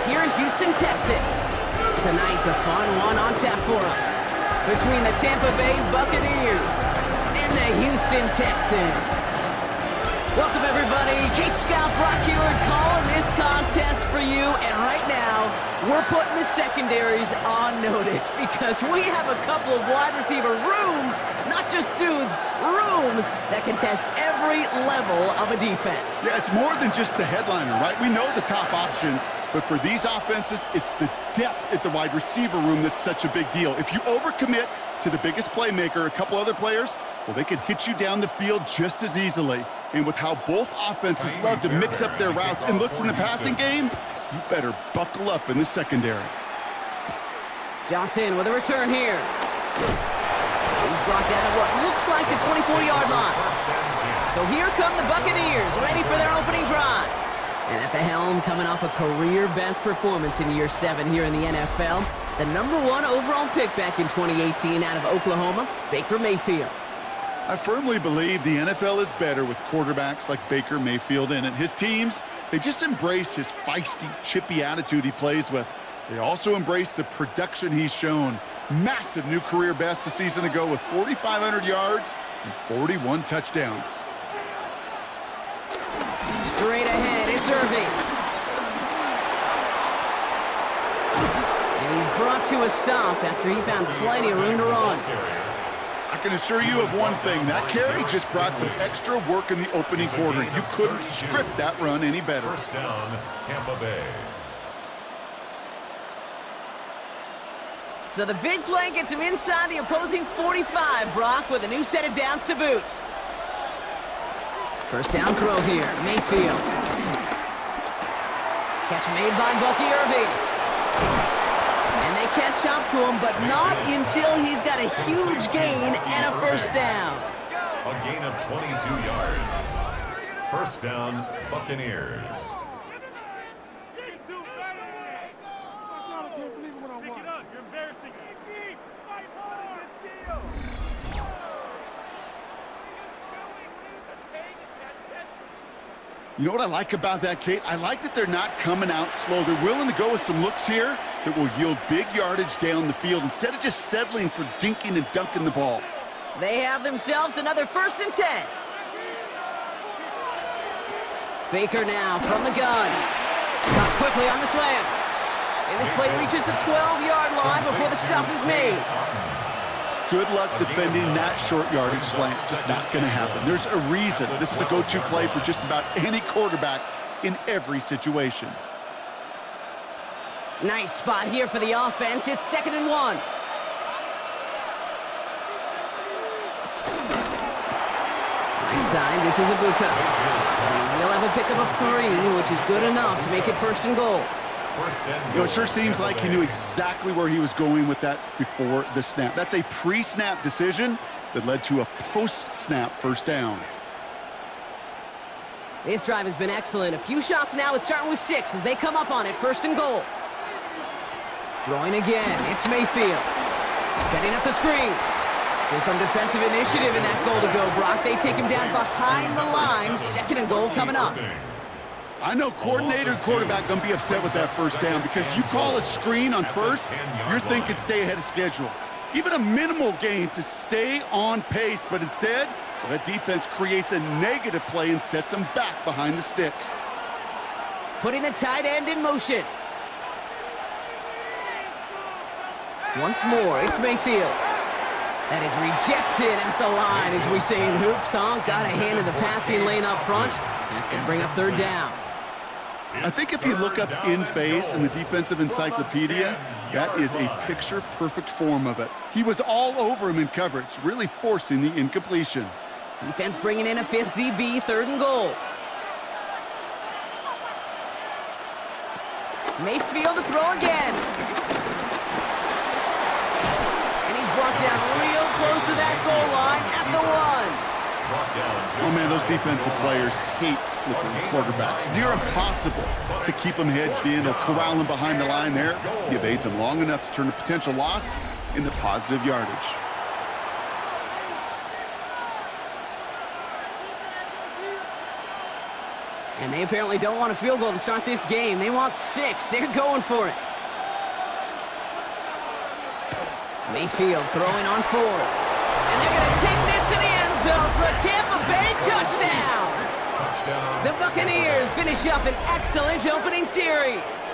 here in Houston, Texas. Tonight, a fun one on tap for us between the Tampa Bay Buccaneers and the Houston Texans. Welcome, everybody. Kate Scott Brock here calling this contest for you. And right now, we're putting the secondaries on notice because we have a couple of wide receiver rooms, not just dudes, rooms that can test every level of a defense. Yeah, it's more than just the headliner, right? We know the top options, but for these offenses, it's the depth at the wide receiver room that's such a big deal. If you overcommit to the biggest playmaker, a couple other players, well, they can hit you down the field just as easily. And with how both offenses love to mix up their routes and looks in the passing game, you better buckle up in the secondary. Johnson with a return here. He's brought down at what looks like the 24-yard line. So here come the Buccaneers, ready for their opening drive. And at the helm, coming off a career-best performance in year 7 here in the NFL, the #1 overall pick back in 2018 out of Oklahoma, Baker Mayfield. I firmly believe the NFL is better with quarterbacks like Baker Mayfield in it. His teams, they just embrace his feisty, chippy attitude he plays with. They also embrace the production he's shown. Massive new career best a season ago with 4,500 yards and 41 touchdowns. Straight ahead, it's Irving. And he's brought to a stop after he found plenty of room to run. I can assure you of one thing, that carry just brought some extra work in the opening quarter. You couldn't script that run any better. First down, Tampa Bay. So the big play gets him inside the opposing 45, Brock, with a new set of downs to boot. First down throw here, Mayfield. Catch made by Bucky Irving. And they catch up to him, but not until he's got a huge gain and a first down. A gain of 22 yards. First down, Buccaneers. You know what I like about that, Kate? I like that they're not coming out slow. They're willing to go with some looks here that will yield big yardage down the field instead of just settling for dinking and dunking the ball. They have themselves another 1st and 10. Baker now from the gun. Caught quickly on the slant. And this play reaches the 12-yard line before the stop is made. Good luck defending that short yardage slant. Just not going to happen. There's a reason. This is a go-to play for just about any quarterback in every situation. Nice spot here for the offense. It's 2nd and 1. Right side, this is a blue cut. We'll have a pickup of 3, which is good enough to make it 1st and goal. You know, it sure seems like he knew exactly where he was going with that before the snap. That's a pre-snap decision that led to a post-snap first down. This drive has been excellent. A few shots now. It's starting with 6 as they come up on it. 1st and goal. Throwing again. It's Mayfield. Setting up the screen. So some defensive initiative in that goal to go, Brock. They take him down behind the line. 2nd and goal coming up. I know coordinator and quarterback going to be upset with that first down because you call a screen on first, you're thinking stay ahead of schedule. Even a minimal gain to stay on pace, but instead, well, that defense creates a negative play and sets them back behind the sticks. Putting the tight end in motion. Once more, it's Mayfield. That is rejected at the line, as we say in hoops. Got a hand in the passing lane up front. That's going to bring up 3rd down. I think if you look up in phase in the defensive encyclopedia, that is a picture-perfect form of it. He was all over him in coverage, really forcing the incompletion. Defense bringing in a 5th DB, 3rd and goal. Mayfield to throw again. And he's brought down real close to that goal line at the 1. Oh, man, those defensive players hate slipping quarterbacks. Near impossible to keep them hedged in or corral them behind the line there. He evades them long enough to turn a potential loss into positive yardage. And they apparently don't want a field goal to start this game. They want 6. They're going for it. Mayfield throwing on 4th. And they're going to take this to the end zone for a Tampa Bay touchdown. The Buccaneers finish up an excellent opening series.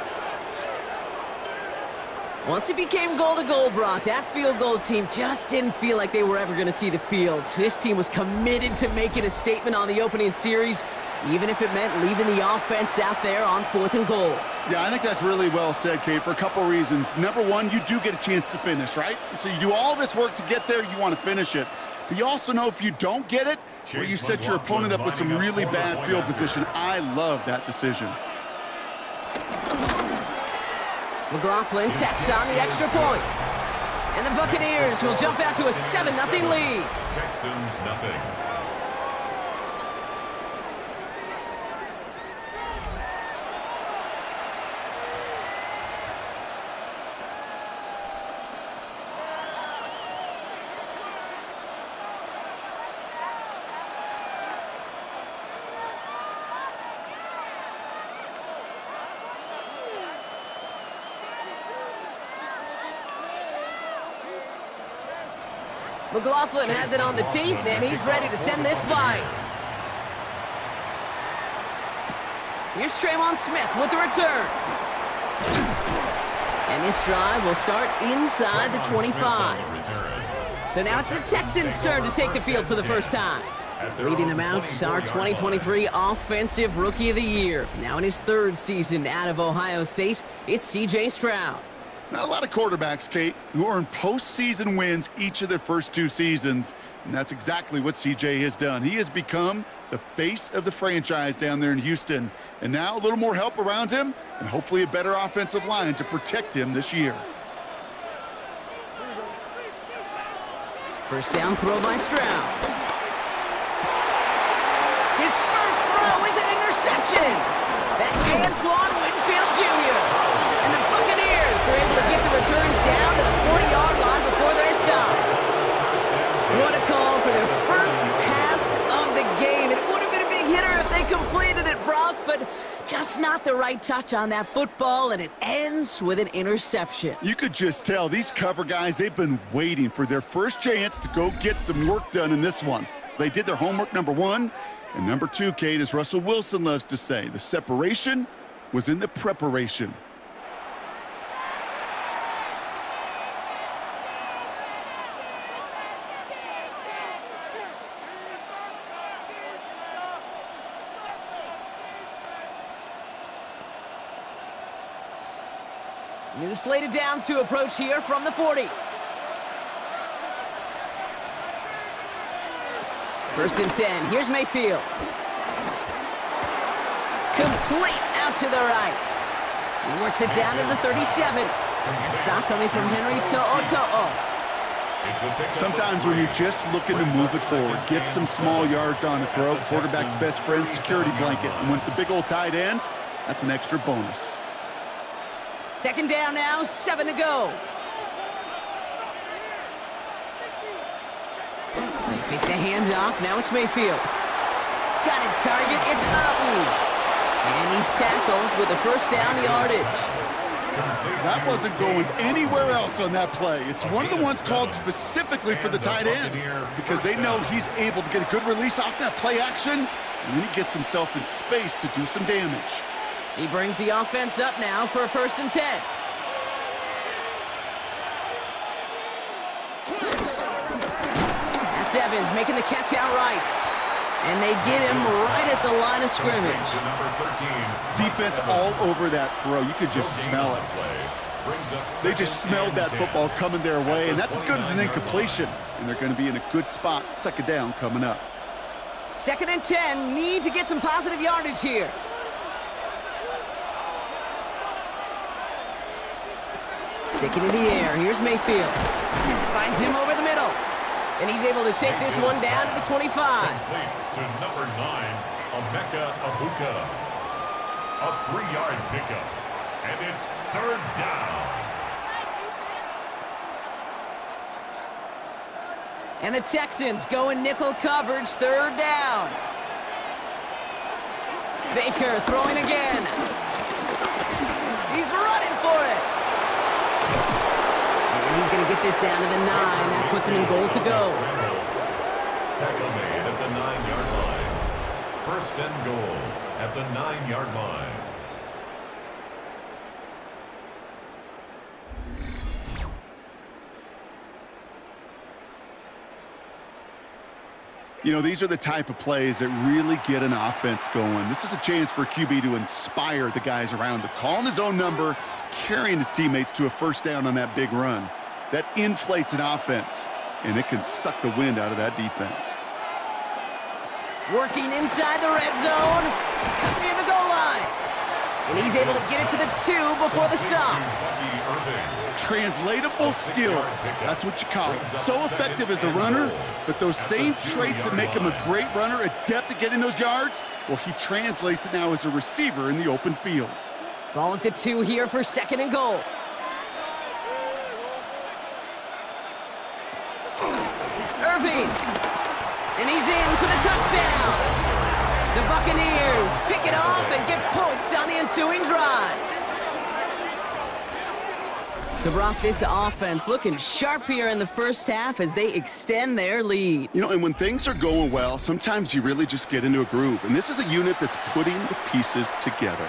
Once it became goal-to-goal, Brock, that field goal team just didn't feel like they were ever going to see the field. This team was committed to making a statement on the opening series, even if it meant leaving the offense out there on 4th and goal. Yeah, I think that's really well said, Kate, for a couple reasons. Number one, you do get a chance to finish, right? So you do all this work to get there, you want to finish it. But you also know if you don't get it, where you set your opponent up with some really bad field position. I love that decision. McLaughlin tacks on the extra point. And the Buccaneers will jump out to a 7-0 lead. Texans nothing. McLaughlin has it on the tee, and he's ready to send this flying. Here's Traymon Smith with the return. And this drive will start inside the 25. So now it's the Texans' turn to take the field for the first time. Leading them out, our 2023 Offensive Rookie of the Year. Now in his 3rd season out of Ohio State, it's C.J. Stroud. Not a lot of quarterbacks, Kate, who earn postseason wins each of their first 2 seasons, and that's exactly what CJ has done. He has become the face of the franchise down there in Houston, and now a little more help around him, and hopefully a better offensive line to protect him this year. First down throw by Stroud. His first throw is an interception. That's Antoine Winfield Jr. And the Buccaneers are able to get the return down to the 40-yard line before they're stopped. What a call for their first pass of the game. It would have been a big hitter if they completed it, Brock, but just not the right touch on that football, and it ends with an interception. You could just tell these cover guys, they've been waiting for their first chance to go get some work done in this one. They did their homework, number 1. And number 2, Kate, as Russell Wilson loves to say, the separation was in the preparation. New slated downs to approach here from the 40. First and 10. Here's Mayfield. Complete out to the right. He works it down to the 37. That stop coming from Henry To'o. Sometimes when you're just looking to move it forward, get some small yards on the throw, quarterback's best friend, security blanket. And when it's a big old tight end, that's an extra bonus. Second down now, 7 to go. They fake the handoff. Now it's Mayfield. Got his target. It's Upton. And he's tackled with the first down yardage. That wasn't going anywhere else on that play. It's one of the ones called specifically for the tight end because they know he's able to get a good release off that play action, and then he gets himself in space to do some damage. He brings the offense up now for a first and 10. That's Evans making the catch outright. And they get him right at the line of scrimmage. Defense all over that throw. You could just smell it. They just smelled that football coming their way, and that's as good as an incompletion. And they're going to be in a good spot. Second down coming up. Second and 10. Need to get some positive yardage here. Sticking in the air. Here's Mayfield. Finds him over the middle. And he's able to take this one down to the 25. To number 9, Emeka Egbuka. A 3-yard pickup. And it's third down. And the Texans go in nickel coverage, third down. Baker throwing again. He's running for it. And he's going to get this down to the 9. That puts him in goal to go. Tackle made at the 9-yard line. First and goal at the 9-yard line. You know, these are the type of plays that really get an offense going. This is a chance for QB to inspire the guys around him, calling his own number, carrying his teammates to a first down on that big run. That inflates an offense, and it can suck the wind out of that defense. Working inside the red zone, near the goal line. And he's able to get it to the 2 before the stop. Translatable skills, that's what you call it. So effective as a runner, but those same traits that make him a great runner, adept at getting those yards, well, he translates it now as a receiver in the open field. Ball at the 2 here for second and goal. Irving, and he's in for the touchdown. The Buccaneers pick it off and get points on the ensuing drive. So, Brock, this offense looking sharp here in the first half as they extend their lead. You know, and when things are going well, sometimes you really just get into a groove. And this is a unit that's putting the pieces together.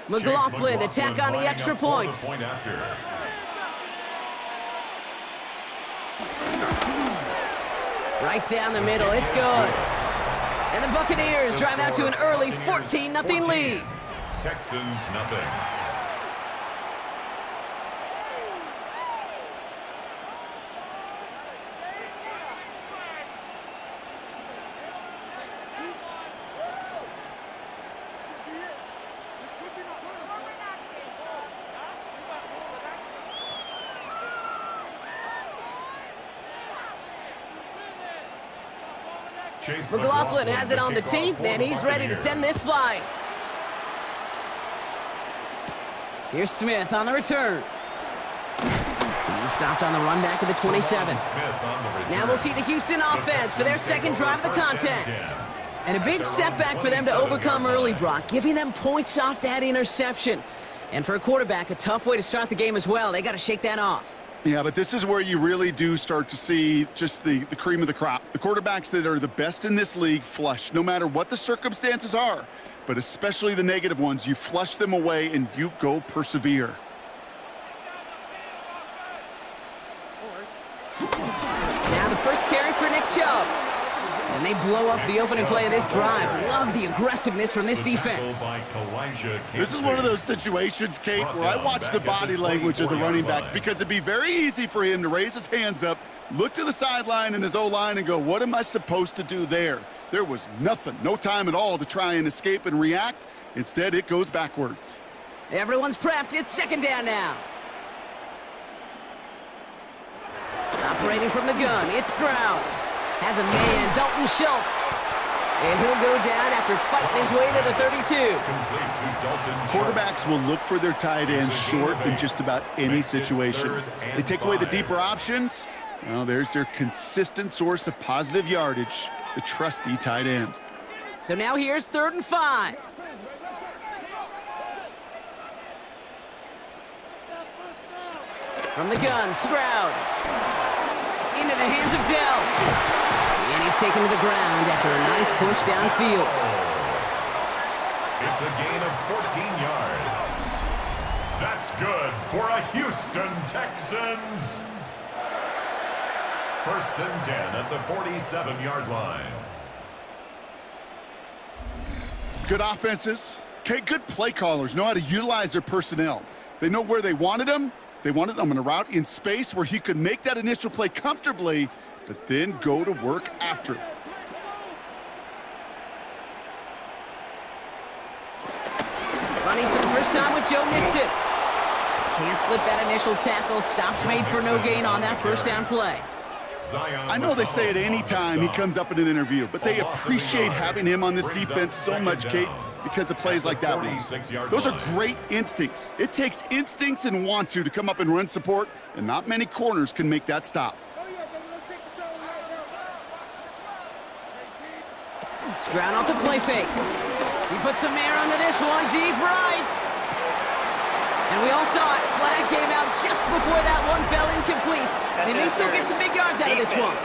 McLaughlin attack on the extra point. Right down the middle, it's good. And the Buccaneers drive out to an early 14-0 lead. Texans nothing. McLaughlin has it on the tee, and he's ready to send this flying. Here's Smith on the return. He's stopped on the run back of the 27. Now we'll see the Houston offense for their second drive of the contest. And a big setback for them to overcome early, Brock, giving them points off that interception. And for a quarterback, a tough way to start the game as well. They got to shake that off. Yeah, but this is where you really do start to see just the cream of the crop. The quarterbacks that are the best in this league flush, no matter what the circumstances are, but especially the negative ones. You flush them away and you go persevere. Now the first carry for Nick Chubb. And they blow up the opening play of this drive. Love the aggressiveness from this defense. This is one of those situations, Kate, where I watch the body language of the running back because it'd be very easy for him to raise his hands up, look to the sideline in his O-line and go, what am I supposed to do there? There was nothing, no time at all to try and escape and react. Instead, it goes backwards. Everyone's prepped. It's second down now. Operating from the gun, it's Stroud. Has a man, Dalton Schultz. And he'll go down after fighting his way to the 32. Quarterbacks will look for their tight ends short in just about any situation. They take away the deeper options. Well, there's their consistent source of positive yardage, the trusty tight end. So now here's 3rd and 5. From the gun, Stroud. Into the hands of Dell. And he's taken to the ground after a nice push downfield. It's a gain of 14 yards. That's good for a Houston Texans. 1st and 10 at the 47-yard line. Good offenses. Okay, good play callers know how to utilize their personnel. They know where they wanted them. They wanted them on a route in space where he could make that initial play comfortably, but then go to work after. Running for the first time with Joe Mixon. Can't slip that initial tackle. Stops made for no gain on that first down play. I know they say it any time he comes up in an interview, but they appreciate having him on this defense so much, Kate, because of plays like that one. Those are great instincts. It takes instincts and want to come up and run support, and not many corners can make that stop. Stroud off the play fake. He puts some air under this one, deep right. And we all saw it. Flag came out just before that one fell incomplete. They may still get some big yards out of this one.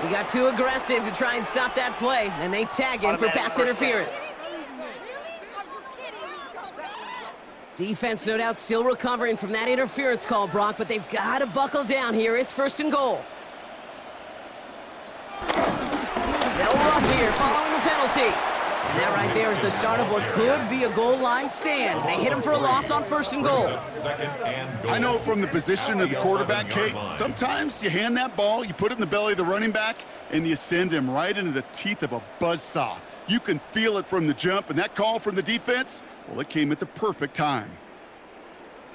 He got too aggressive to try and stop that play, and they tag him for pass interference. Defense, no doubt, still recovering from that interference call, Brock, but they've got to buckle down here. It's 1st and goal. They'll run here following the penalty. And that right there is the start of what could be a goal line stand. They hit him for a loss on 1st and goal. I know from the position of the quarterback, Kate, sometimes you hand that ball, you put it in the belly of the running back, and you send him right into the teeth of a buzzsaw. You can feel it from the jump, and that call from the defense, well, it came at the perfect time.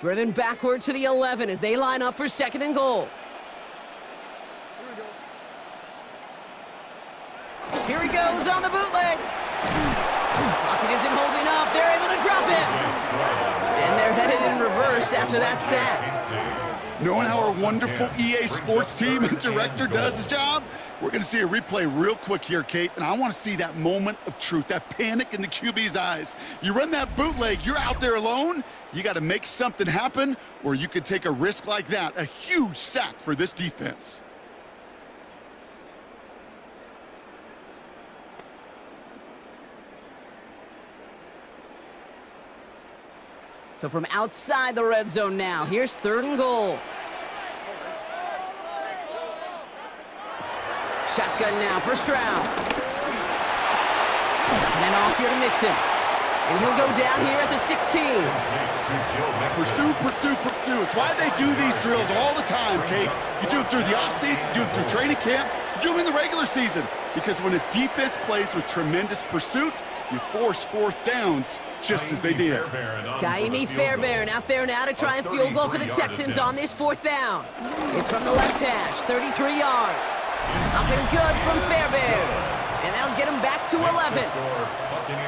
Driven backward to the 11 as they line up for 2nd and goal. Here he goes on the bootleg. Pocket isn't holding up. They're able to drop it. And they're headed in reverse after that sack. Knowing how our wonderful EA Sports team and director does his job, we're going to see a replay real quick here, Kate, and I want to see that moment of truth, that panic in the QB's eyes. You run that bootleg, you're out there alone, you got to make something happen, or you could take a risk like that, a huge sack for this defense. So from outside the red zone now, here's 3rd and goal. Shotgun now for Stroud. And then off here to Mixon. And he'll go down here at the 16. Pursue, pursue, pursue. It's why they do these drills all the time, Kate. You do it through the offseason, you do it through training camp, you do them in the regular season. Because when a defense plays with tremendous pursuit, you force 4th downs just as they did. Kaimi Fairbairn out there now to try and field goal for the Texans on this 4th down. It's from the left hash, 33 yards. Up and good from Fairbairn. And that'll get him back to 11.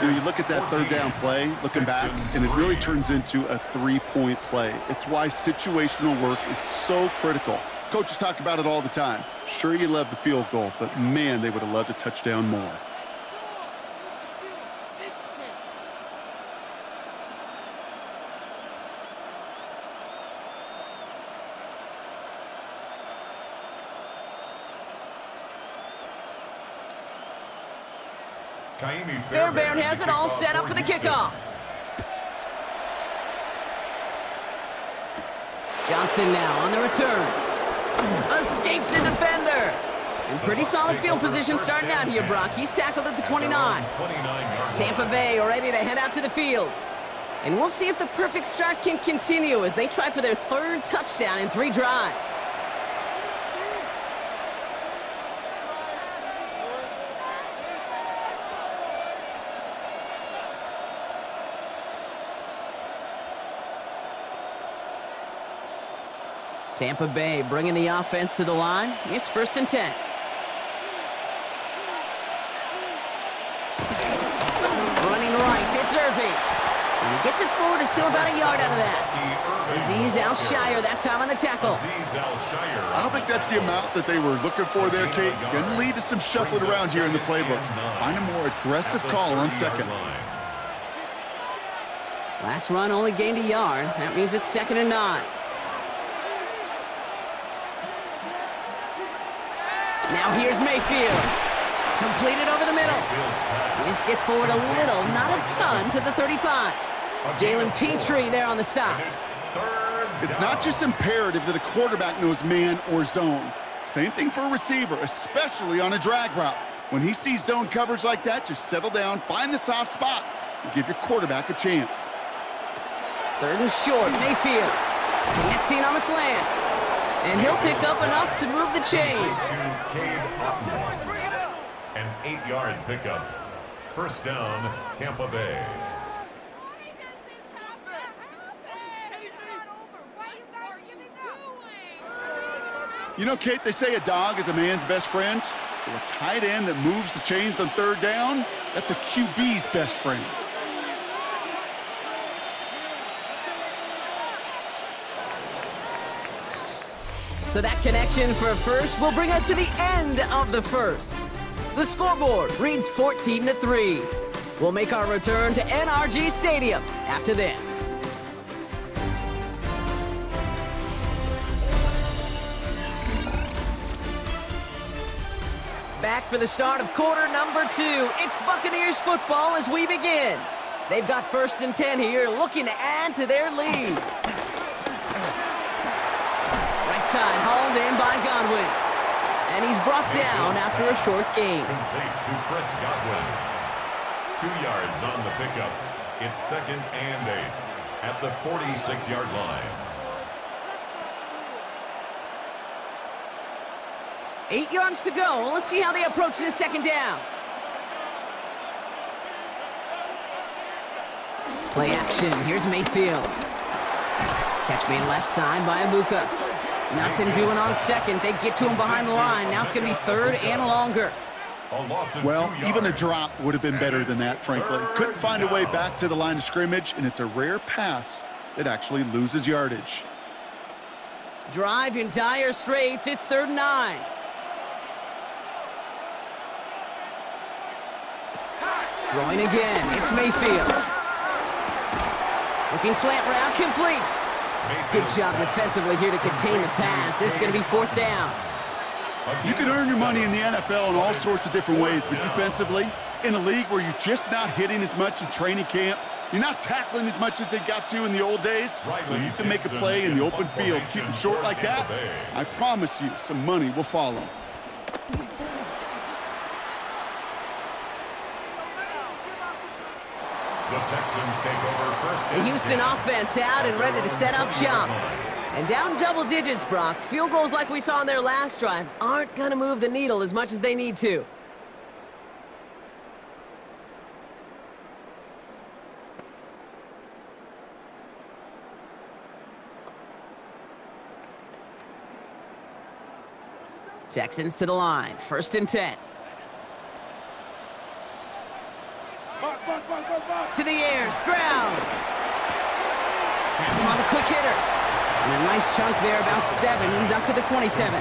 When you look at that 3rd down play, looking back, and it really turns into a 3-point play. It's why situational work is so critical. Coaches talk about it all the time. Sure, you love the field goal, but man, they would have loved a touchdown more. Fairbairn has it all set up for the kickoff. Johnson now on the return. Escapes a defender. And pretty solid field position starting out here, Brock. He's tackled at the 29. Tampa Bay are ready to head out to the field. And we'll see if the perfect start can continue as they try for their 3rd touchdown in 3 drives. Tampa Bay bringing the offense to the line. It's 1st and 10. Running right, it's Irving. And he gets it forward to still about a yard out of that. Azeez Al-Shire that time on the tackle. I don't think that's the amount that they were looking for there, Kate. Going to lead to some shuffling around here in the playbook. Find a more aggressive call on 2nd. Last run only gained a yard. That means it's 2nd and 9. Now here's Mayfield. Completed over the middle. This gets forward a little, not a ton, to the 35. Jalen Petrie there on the stop. It's not just imperative that a quarterback knows man or zone. Same thing for a receiver, especially on a drag route. When he sees zone coverage like that, just settle down, find the soft spot, and give your quarterback a chance. 3rd and short, Mayfield. Connecting on the slant. And he'll pick up enough to move the chains. An 8-yard pickup. 1st down, Tampa Bay. You know, Kate, they say a dog is a man's best friend. Well, a tight end that moves the chains on third down, that's a QB's best friend. So that connection for a first will bring us to the end of the first. The scoreboard reads 14-3. We'll make our return to NRG Stadium after this. Back for the start of quarter number 2. It's Buccaneers football as we begin. They've got 1st and 10 here, looking to add to their lead. Right side hauled in by Godwin. And he's brought down after a short gain. Complete to Chris Godwin. 2 yards on the pickup. It's 2nd and 8 at the 46-yard line. 8 yards to go. Let's see how they approach this 2nd down. Play action. Here's Mayfield. Catch made left side by Ibuka. Nothing doing on 2nd. They get to him behind the line. Now it's going to be 3rd and longer. Well, even a drop would have been better than that, frankly. Couldn't find a way back to the line of scrimmage, and it's a rare pass that actually loses yardage. Drive in dire straits. It's 3rd and 9. Throwing again. It's Mayfield. Looking slant route, complete. Good job defensively here to contain the pass. This is going to be 4th down. You can earn your money in the NFL in all sorts of different ways, but defensively, in a league where you're just not hitting as much in training camp, you're not tackling as much as they got to in the old days, when you can make a play in the open field, keep them short like that, I promise you some money will follow. The Texans take over 1st. The Houston offense out and ready to set up shop. And down double digits, Brock. Field goals like we saw in their last drive aren't going to move the needle as much as they need to. Texans to the line. 1st and 10. To the air, Stroud. Pass him on the quick hitter. And a nice chunk there, about 7. He's up to the 27.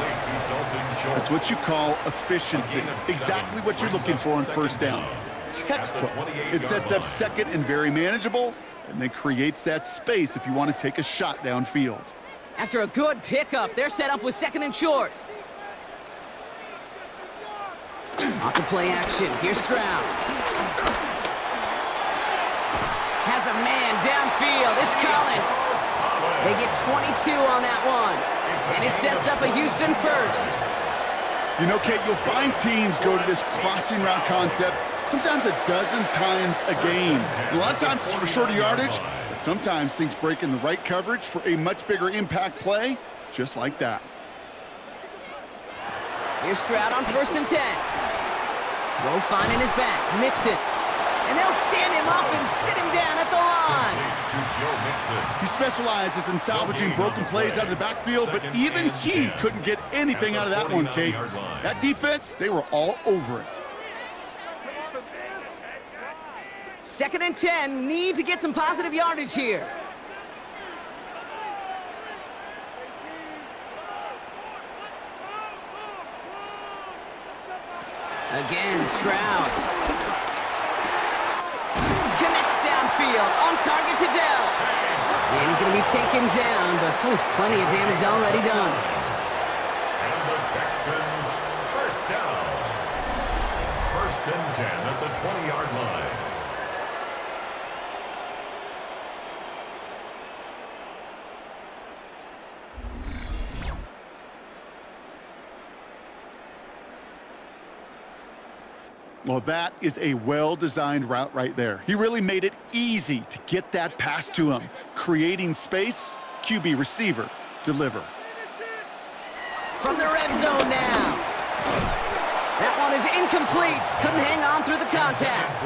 That's what you call efficiency. Exactly what you're looking for on 1st down. Textbook. It sets up 2nd and very manageable, and then creates that space if you want to take a shot downfield. After a good pickup, they're set up with 2nd and short. Off the play action. Here's Stroud. Has a man downfield. It's Collins. They get 22 on that one. And it sets up a Houston 1st. You know, Kate, you'll find teams go to this crossing route concept sometimes a dozen times a game. And a lot of times it's for shorter yardage, but sometimes things break in the right coverage for a much bigger impact play, just like that. Here's Stroud on 1st and 10. Throw finding his back. Mixon. And they'll stand him up and sit him down at the line. He specializes in salvaging broken plays out of the backfield, but even he couldn't get anything out of that one, Kate. That defense, they were all over it. 2nd and 10. Need to get some positive yardage here. Again, Stroud. Connects downfield, on target to Dell. And he's going to be taken down, but plenty of damage already done. And the Texans, 1st down. 1st and 10 at the 20-yard line. Well, that is a well-designed route right there. He really made it easy to get that pass to him. Creating space, QB receiver, deliver. From the red zone now. That one is incomplete. Couldn't hang on through the contact.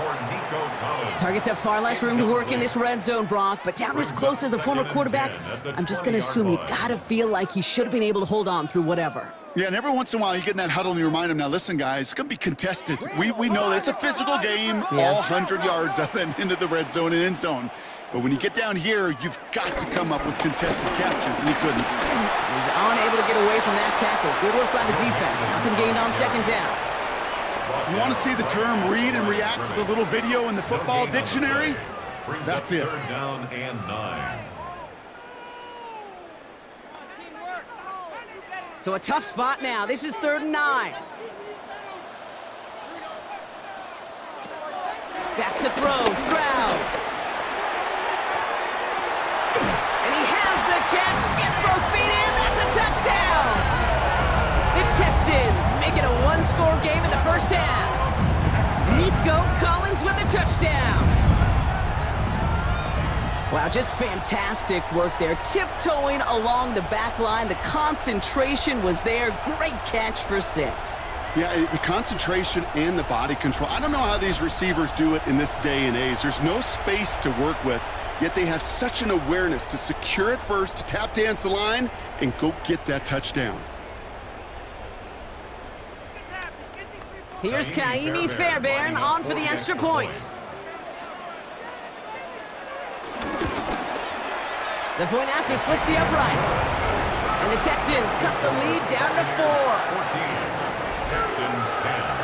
Targets have far less room to work in this red zone, Brock, but down this close as a former quarterback, I'm just going to assume you got to feel like he should have been able to hold on through whatever. Yeah, and every once in a while you get in that huddle and you remind him, now listen, guys, it's going to be contested. We know this. It's a physical game, all 100 yards up and into the red zone and end zone. But when you get down here, you've got to come up with contested catches, and he couldn't. He's unable to get away from that tackle. Good work by the defense. Nothing gained on second down. You want to see the term read and react with a little video in the football dictionary? That's it. Third down and 9. So a tough spot now. This is 3rd and 9. Back to throw. Stroud. And he has the catch. Gets both feet in. That's a touchdown. The Texans make it a one-score game in the first half. Nico Collins with a touchdown. Wow, just fantastic work there. Tiptoeing along the back line. The concentration was there. Great catch for 6. Yeah, the concentration and the body control. I don't know how these receivers do it in this day and age. There's no space to work with, yet they have such an awareness to secure it first, to tap dance the line, and go get that touchdown. Here's Kaimi Fairbairn on for the extra point. The point after splits the uprights. And the Texans cut the lead down to 4. 14. Texans 10.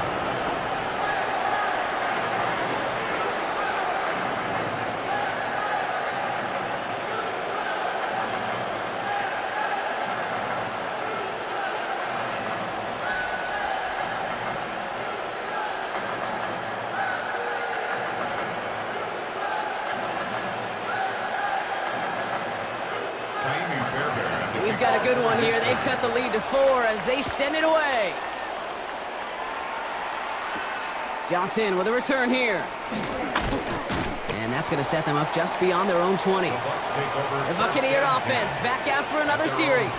We've got a good one here. They've cut the lead to 4 as they send it away. Johnson with a return here. And that's going to set them up just beyond their own 20. The Buccaneer offense back out for another series.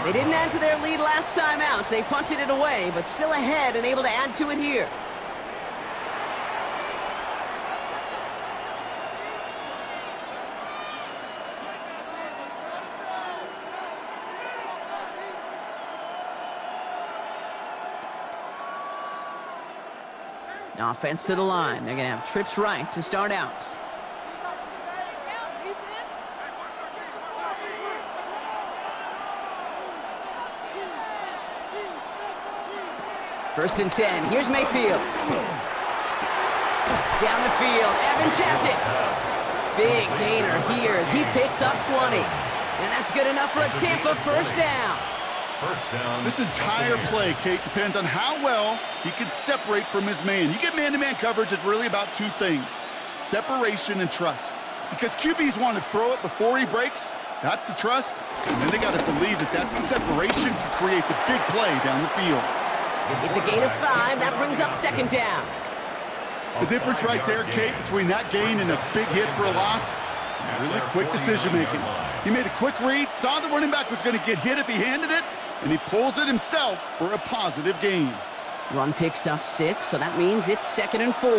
They didn't add to their lead last time out. They punted it away, but still ahead and able to add to it here. Offense to the line. They're going to have trips right to start out. First and 10. Here's Mayfield. Down the field. Evans has it. Big gainer here as he picks up 20. And that's good enough for a Tampa first down. First down. This entire play, Kate, depends on how well he can separate from his man. You get man-to-man coverage, it's really about two things: separation and trust. Because QBs want to throw it before he breaks. That's the trust. And then they got to believe that that separation can create the big play down the field. It's a gain of 5. That brings up second down. The difference right there, Kate, between that gain and a big hit for a loss, some really quick decision-making. He made a quick read, saw the running back was going to get hit if he handed it, and he pulls it himself for a positive gain. Run picks up 6, so that means it's 2nd and 4.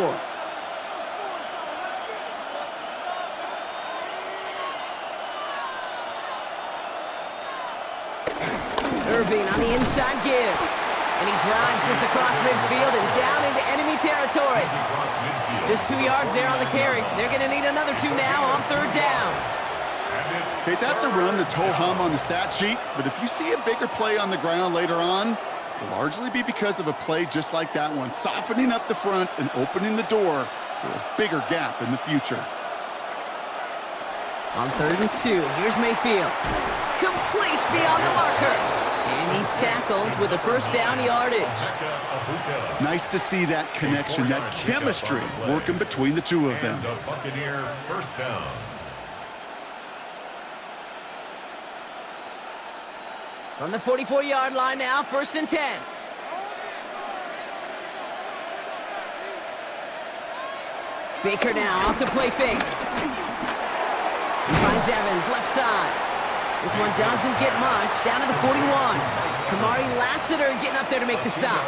Irving on the inside give. And he drives this across midfield and down into enemy territory. Just 2 yards there on the carry. They're going to need another 2 now on 3rd down. Okay, that's a run that's ho-hum on the stat sheet, but if you see a bigger play on the ground later on, it'll largely be because of a play just like that one, softening up the front and opening the door for a bigger gap in the future. On 3rd and 2, here's Mayfield. Complete beyond the marker. And he's tackled with the first down yardage. Nice to see that connection, that chemistry working between the two of them. The Buccaneer first down. From the 44-yard line now, 1st and 10. Baker now off the play fake. He finds Evans left side. This one doesn't get much. Down to the 41. Kamari Lassiter getting up there to make the stop.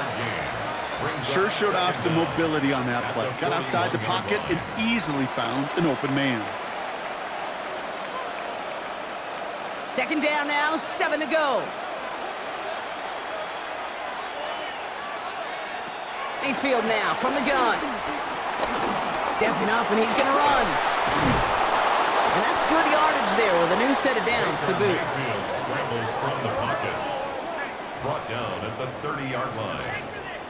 Sure showed off some mobility on that play. Got outside the pocket and easily found an open man. Second down now, 7 to go. Mayfield now from the gun. Stepping up, and he's going to run. And that's good yardage there with a new set of downs to boot. Scrambles from the pocket. Brought down at the 30-yard line.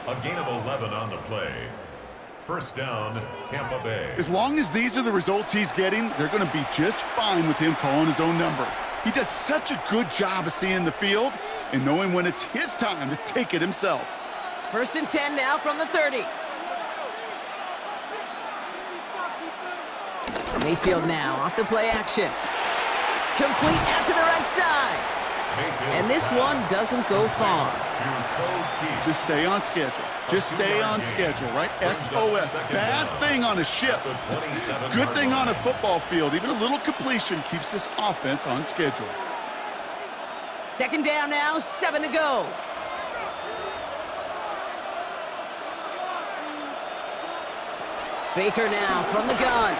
A gain of 11 on the play. First down, Tampa Bay. As long as these are the results he's getting, they're going to be just fine with him calling his own number. He does such a good job of seeing the field and knowing when it's his time to take it himself. First and 10 now from the 30. Mayfield now off the play action. Complete out to the right side. And this one doesn't go far. Just stay on schedule. Just stay on schedule, right? SOS. Bad thing on a ship. Good thing on a football field. Even a little completion keeps this offense on schedule. Second down now, 7 to go. Baker now from the gun.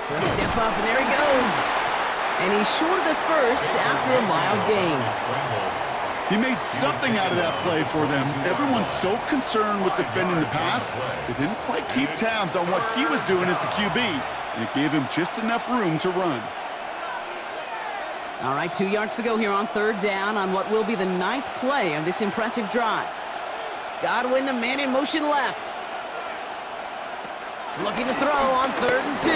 He'll step up, and there he goes. And he's short of the first after a mild gain. He made something out of that play for them. Everyone's so concerned with defending the pass, they didn't quite keep tabs on what he was doing as a QB, and it gave him just enough room to run. All right, 2 yards to go here on third down on what will be the 9th play of this impressive drive. Godwin, the man in motion left. Looking to throw on 3rd and 2.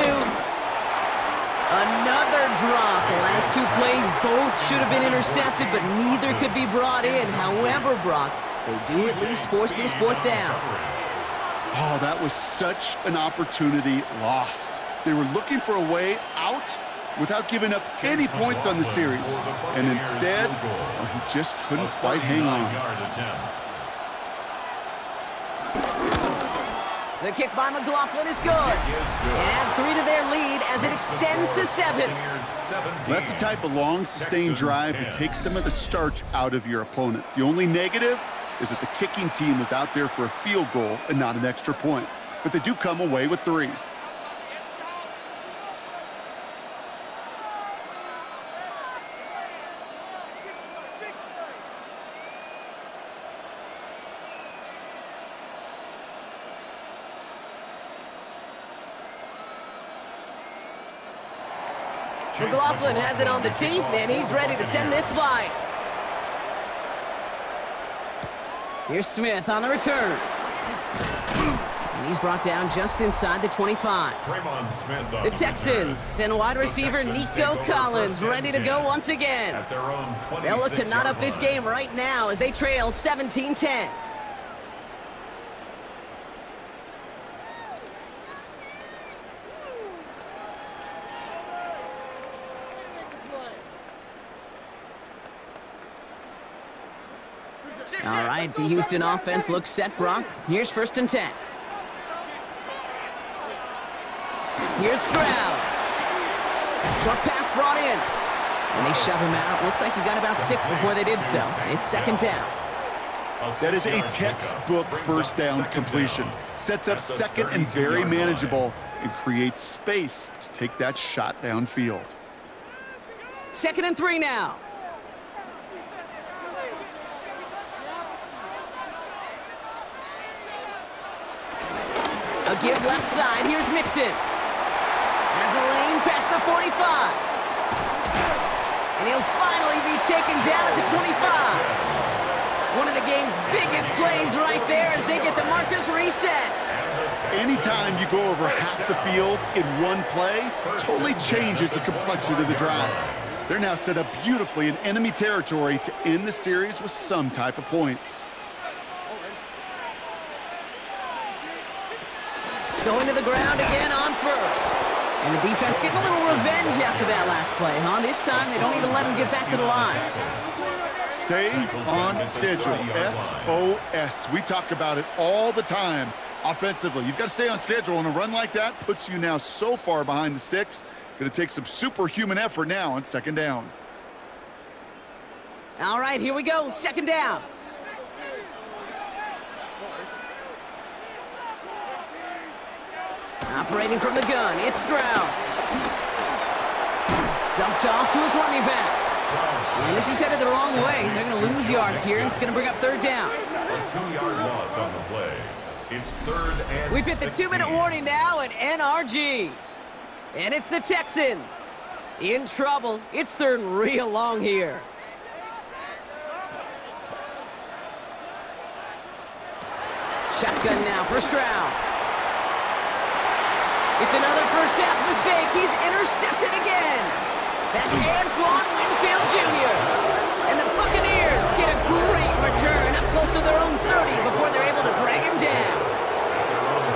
Another drop. The last 2 plays both should have been intercepted, but neither could be brought in. However, Brock, they do at least force this 4th down. Oh, that was such an opportunity lost. They were looking for a way out without giving up any points on the series. And instead, well, he just couldn't quite hang on. The kick by McLaughlin is good. And add 3 to their lead as it extends to 7. That's the type of long, sustained drive that takes some of the starch out of your opponent. The only negative is that the kicking team was out there for a field goal and not an extra point. But they do come away with 3. McLaughlin has it on the tee, and he's ready to send this flying. Here's Smith on the return. And he's brought down just inside the 25. The Texans and wide receiver Nico Collins ready to go once again. They'll look to knot up this game right now as they trail 17-10. All right, the Houston offense looks set, Brock. Here's 1st and 10. Here's Stroud. Short pass brought in. And they shove him out. Looks like he got about 6 before they did so. It's 2nd down. That is a textbook 1st down completion. Sets up 2nd and very manageable and creates space to take that shot downfield. 2nd and 3 now. A give left side. Here's Mixon. Has a lane past the 45. And he'll finally be taken down at the 25. One of the game's biggest plays right there as they get the markers reset. Anytime you go over half the field in one play, totally changes the complexion of the drive. They're now set up beautifully in enemy territory to end the series with some type of points. Going to the ground again on 1st. And the defense getting a little revenge after that last play, huh? This time, they don't even let him get back to the line. Stay on schedule. SOS. We talk about it all the time offensively. You've got to stay on schedule, and a run like that puts you now so far behind the sticks. Going to take some superhuman effort now on 2nd down. All right, here we go. Second down. Operating from the gun, it's Stroud. Dumped off to his running back. And as he's headed the wrong way, they're going to lose yards here, and it's going to bring up third down. A 2-yard loss on the play. It's third and We've hit the 16. 2-minute warning now at NRG. And it's the Texans. In trouble. It's third and real long here. Shotgun now for Stroud. It's another first half mistake. He's intercepted again. That's Antoine Winfield Jr. And the Buccaneers get a great return up close to their own 30 before they're able to drag him down.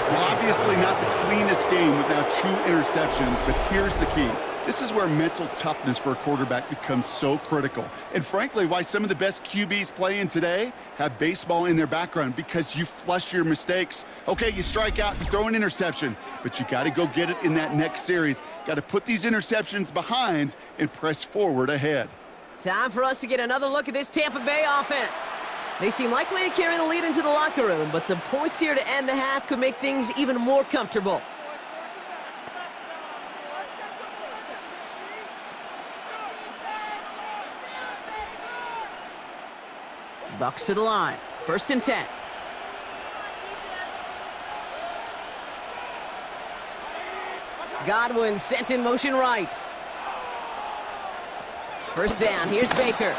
Well, obviously not the cleanest game with now 2 interceptions, but here's the key. This is where mental toughness for a quarterback becomes so critical. And frankly, why some of the best QBs playing today have baseball in their background, because you flush your mistakes. Okay, you strike out, you throw an interception, but you got to go get it in that next series. Got to put these interceptions behind and press forward ahead. Time for us to get another look at this Tampa Bay offense. They seem likely to carry the lead into the locker room, but some points here to end the half could make things even more comfortable. Bucks to the line. First and 10. Godwin sent in motion right. First down. Here's Baker.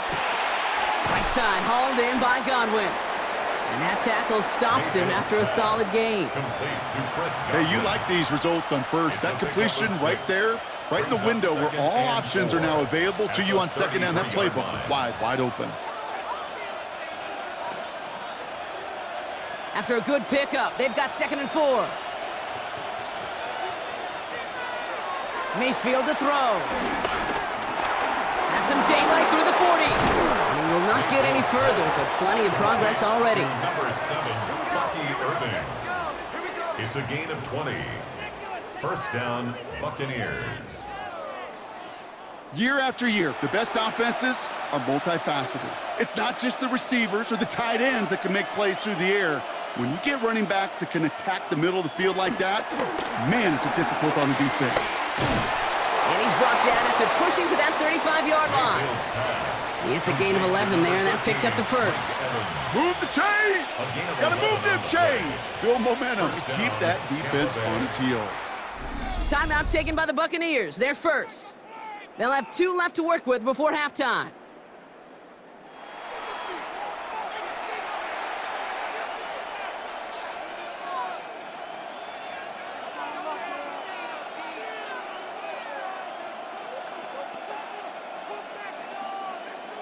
Right side, hauled in by Godwin. And that tackle stops him after a solid gain. Hey, you like these results on first. That completion right there, right in the window where all options are now available to you on second down. That playbook wide open. After a good pickup, they've got 2nd and 4. Mayfield to throw. Has some daylight through the 40. And he will not get any further, but plenty of progress already. Number 7, Bucky Irving. It's a gain of 20. First down, Buccaneers. Year after year, the best offenses are multifaceted. It's not just the receivers or the tight ends that can make plays through the air. When you get running backs that can attack the middle of the field like that, man, is it difficult on the defense. And he's brought down after pushing to that 35-yard line. It's a gain of 11 there, and that picks up the first. Move the chains! Gotta move them chains! Build momentum to keep that defense on its heels. Timeout taken by the Buccaneers. They're first. They'll have 2 left to work with before halftime.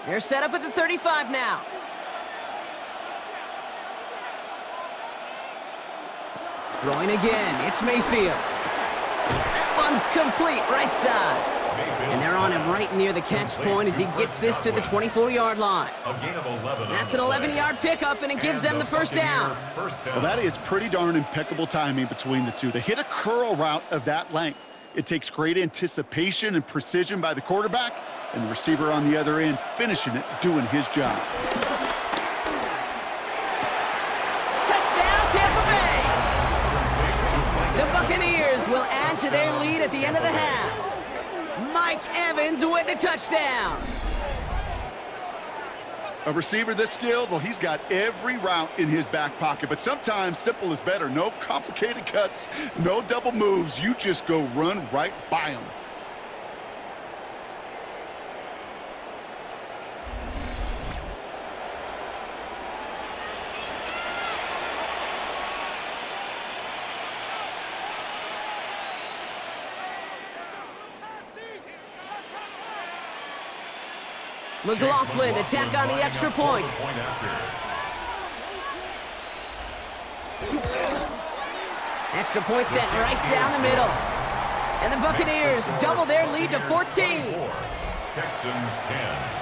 They're set up at the 35 now. Throwing again, it's Mayfield. That one's complete, right side. And they're on him right near the catch point as he gets this to the 24-yard line. That's an 11-yard pickup, and it gives them the first down. Well, that is pretty darn impeccable timing between the two. To hit a curl route of that length, it takes great anticipation and precision by the quarterback, and the receiver on the other end finishing it, doing his job. Touchdown, Tampa Bay! The Buccaneers will add to their lead at the end of the half. Mike Evans with the touchdown. A receiver this skilled, well, he's got every route in his back pocket, but sometimes simple is better. No complicated cuts, no double moves. You just go run right by him. McLaughlin attack on the extra point. Extra point sent right down the middle. And the Buccaneers double their lead to 14. Texans 10.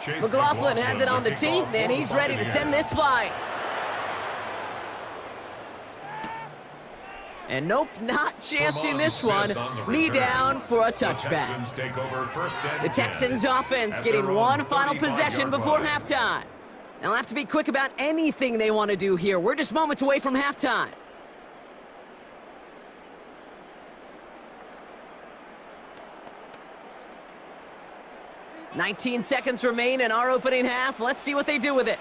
McLaughlin has it on the team, and he's ready to send this flying. And nope, not chancing this one. Knee down for a touchback. The Texans offense getting one final possession before halftime. They'll have to be quick about anything they want to do here. We're just moments away from halftime. "19 seconds remain in our opening half. Let's see what they do with it.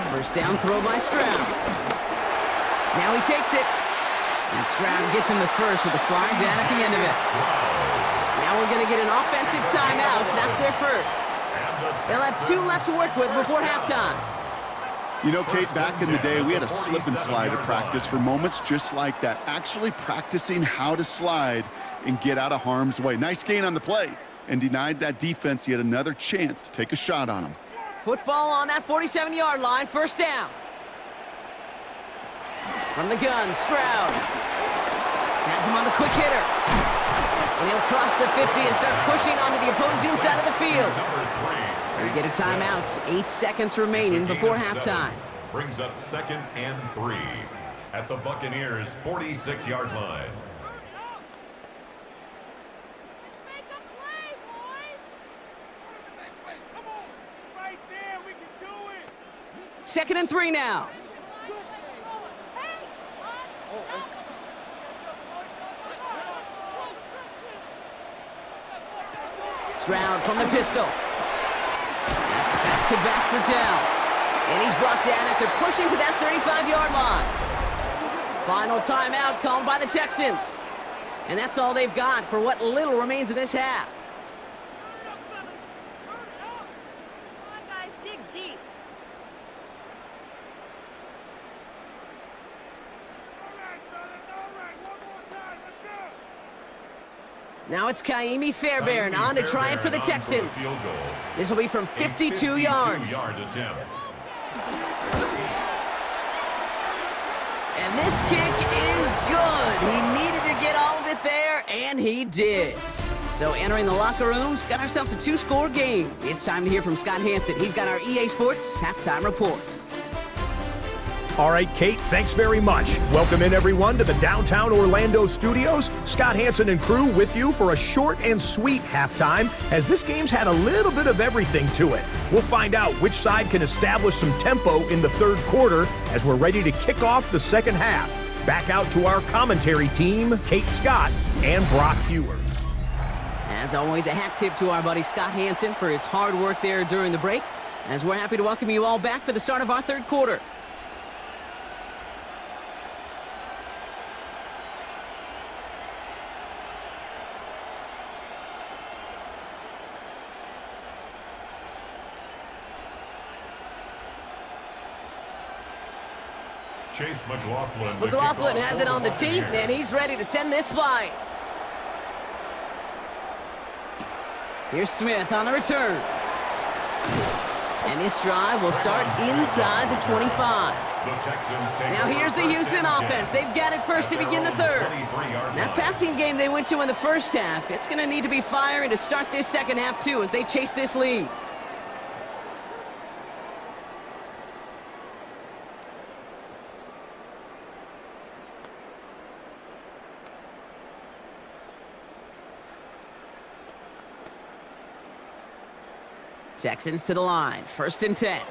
First down throw by Stroud. Now he takes it. And Stroud gets him the first with a slide down at the end of it. Now we're going to get an offensive timeout. That's their first. They'll have 2 left to work with before halftime. You know, Kate, back in the day, we had a slip and slide at practice for moments just like that. Actually practicing how to slide and get out of harm's way. Nice gain on the play, and denied that defense yet another chance to take a shot on him. Football on that 47-yard line, first down. From the gun, Stroud. Has him on the quick hitter. And he'll cross the 50 and start pushing onto the opposing side of the field. We get a timeout, 8 seconds remaining before halftime. Brings up 2nd and 3 at the Buccaneers' 46-yard line. Second and 3 now. Stroud from the pistol. That's back-to-back for Dell. And he's brought down after pushing to that 35-yard line. Final timeout called by the Texans. And that's all they've got for what little remains of this half. Now it's Kaimi Fairbairn on to try it for the Texans. This will be from 52 yards. And this kick is good. He needed to get all of it there, and he did. So entering the locker room's got ourselves a 2-score game. It's time to hear from Scott Hansen. He's got our EA Sports halftime report. All right, Kate, thanks very much. Welcome in, everyone, to the downtown Orlando studios. Scott Hansen and crew with you for a short and sweet halftime, as this game's had a little bit of everything to it. We'll find out which side can establish some tempo in the third quarter as we're ready to kick off the second half. Back out to our commentary team, Kate Scott and Brock Hewer. As always, a hat tip to our buddy Scott Hansen for his hard work there during the break, as we're happy to welcome you all back for the start of our third quarter. Chase McLaughlin. McLaughlin has it on the team, and he's ready to send this flying. Here's Smith on the return. And this drive will start inside the 25. Now here's the Houston offense. They've got it first to begin the third. That passing game they went to in the first half, it's going to need to be firing to start this second half too as they chase this lead. Texans to the line, 1st and 10.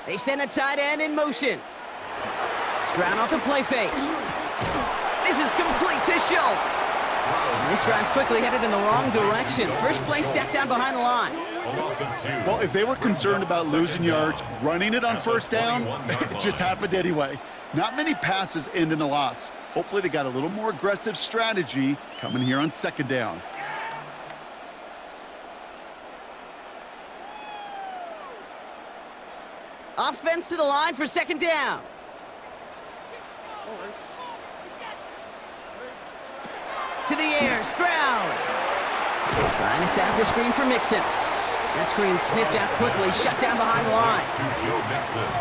They send a tight end in motion. Stroud off the play fake. This is complete to Schultz. And this drive's quickly headed in the wrong direction. First play set down behind the line. Well, if they were concerned about losing yards, running it on first down, it just happened anyway. Not many passes end in a loss. Hopefully they got a little more aggressive strategy coming here on second down. Offense to the line for second down. To the air, Stroud. Trying to set up the screen for Mixon. That screen sniffed out quickly, shut down behind the line.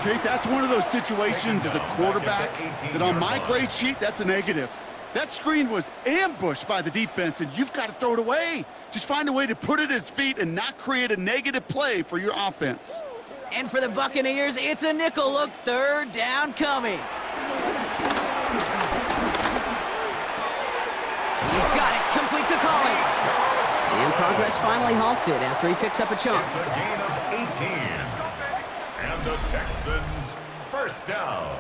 Kate, that's one of those situations as a quarterback that on my grade sheet, that's a negative. That screen was ambushed by the defense, and you've got to throw it away. Just find a way to put it at his feet and not create a negative play for your offense. And for the Buccaneers, it's a nickel look, third down coming. He's got it, complete to Collins. And progress finally halted after he picks up a chunk. It's a gain of 18. And the Texans first down.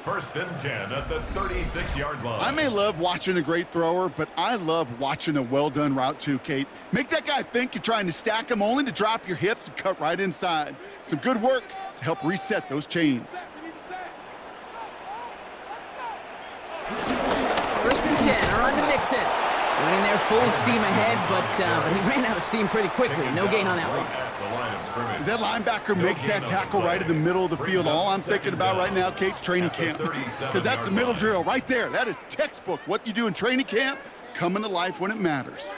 First and 10 at the 36-yard line. I may love watching a great thrower, but I love watching a well-done route too, Kate. Make that guy think you're trying to stack him only to drop your hips and cut right inside. Some good work to help reset those chains. First and 10, are on to Mixon. Winning there full steam ahead, but he ran out of steam pretty quickly. No gain on that one. As that linebacker makes that tackle right in the middle of the field, all I'm thinking about right now, Kate's training camp. Because that's the middle drill right there. That is textbook. What you do in training camp, coming to life when it matters.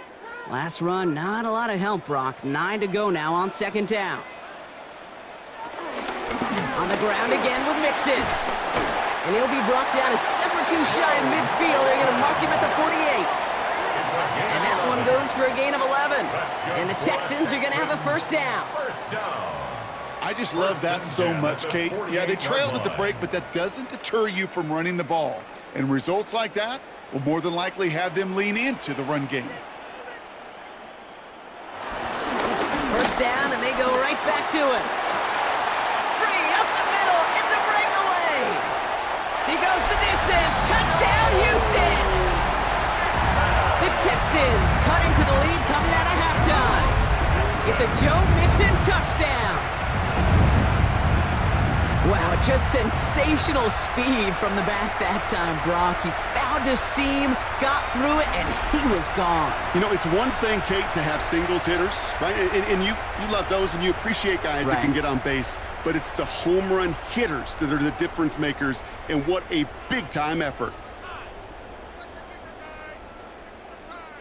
Last run, not a lot of help, Brock. 9 to go now on second down. On the ground again with Mixon. And he'll be brought down a step or two shy of midfield. They're going to mark him at the 48. And that one goes for a gain of 11. And the Texans are going to have a first down. I just love that so much, Kate. Yeah, they trailed at the break, but that doesn't deter you from running the ball. And results like that will more than likely have them lean into the run game. First down, and they go right back to it. Free up the middle. It's a breakaway. He goes the distance. Touchdown, Houston. The Texans cut into the lead coming out of halftime. It's a Joe Mixon touchdown. Wow, just sensational speed from the back that time, Brock. He found a seam, got through it, and he was gone. You know, it's one thing, Kate, to have singles hitters, right? And you love those, and you appreciate guys that can get on base. But it's the home run hitters that are the difference makers, and what a big-time effort.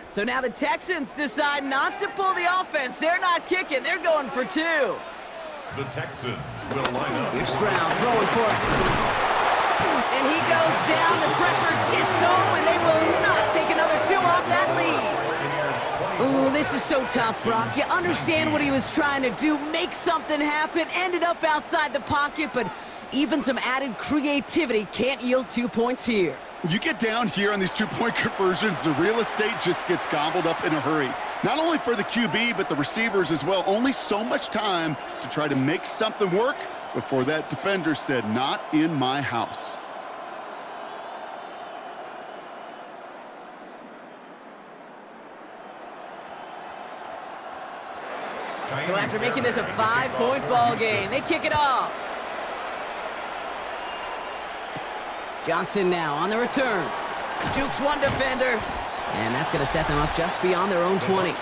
So now the Texans decide not to pull the offense. They're not kicking. They're going for two. The Texans will line up. Here's Stroud throwing for it. And he goes down. The pressure gets home, and they will not take another two off that lead. Ooh, this is so tough, Brock. You understand what he was trying to do, make something happen, ended up outside the pocket, but even some added creativity can't yield 2 points here. You get down here on these two-point conversions, the real estate just gets gobbled up in a hurry. Not only for the QB, but the receivers as well. Only so much time to try to make something work before that defender said, "Not in my house." So after making this a 5-point ball game, they kick it off. Johnson now on the return. Jukes one defender. And that's going to set them up just beyond their own 20.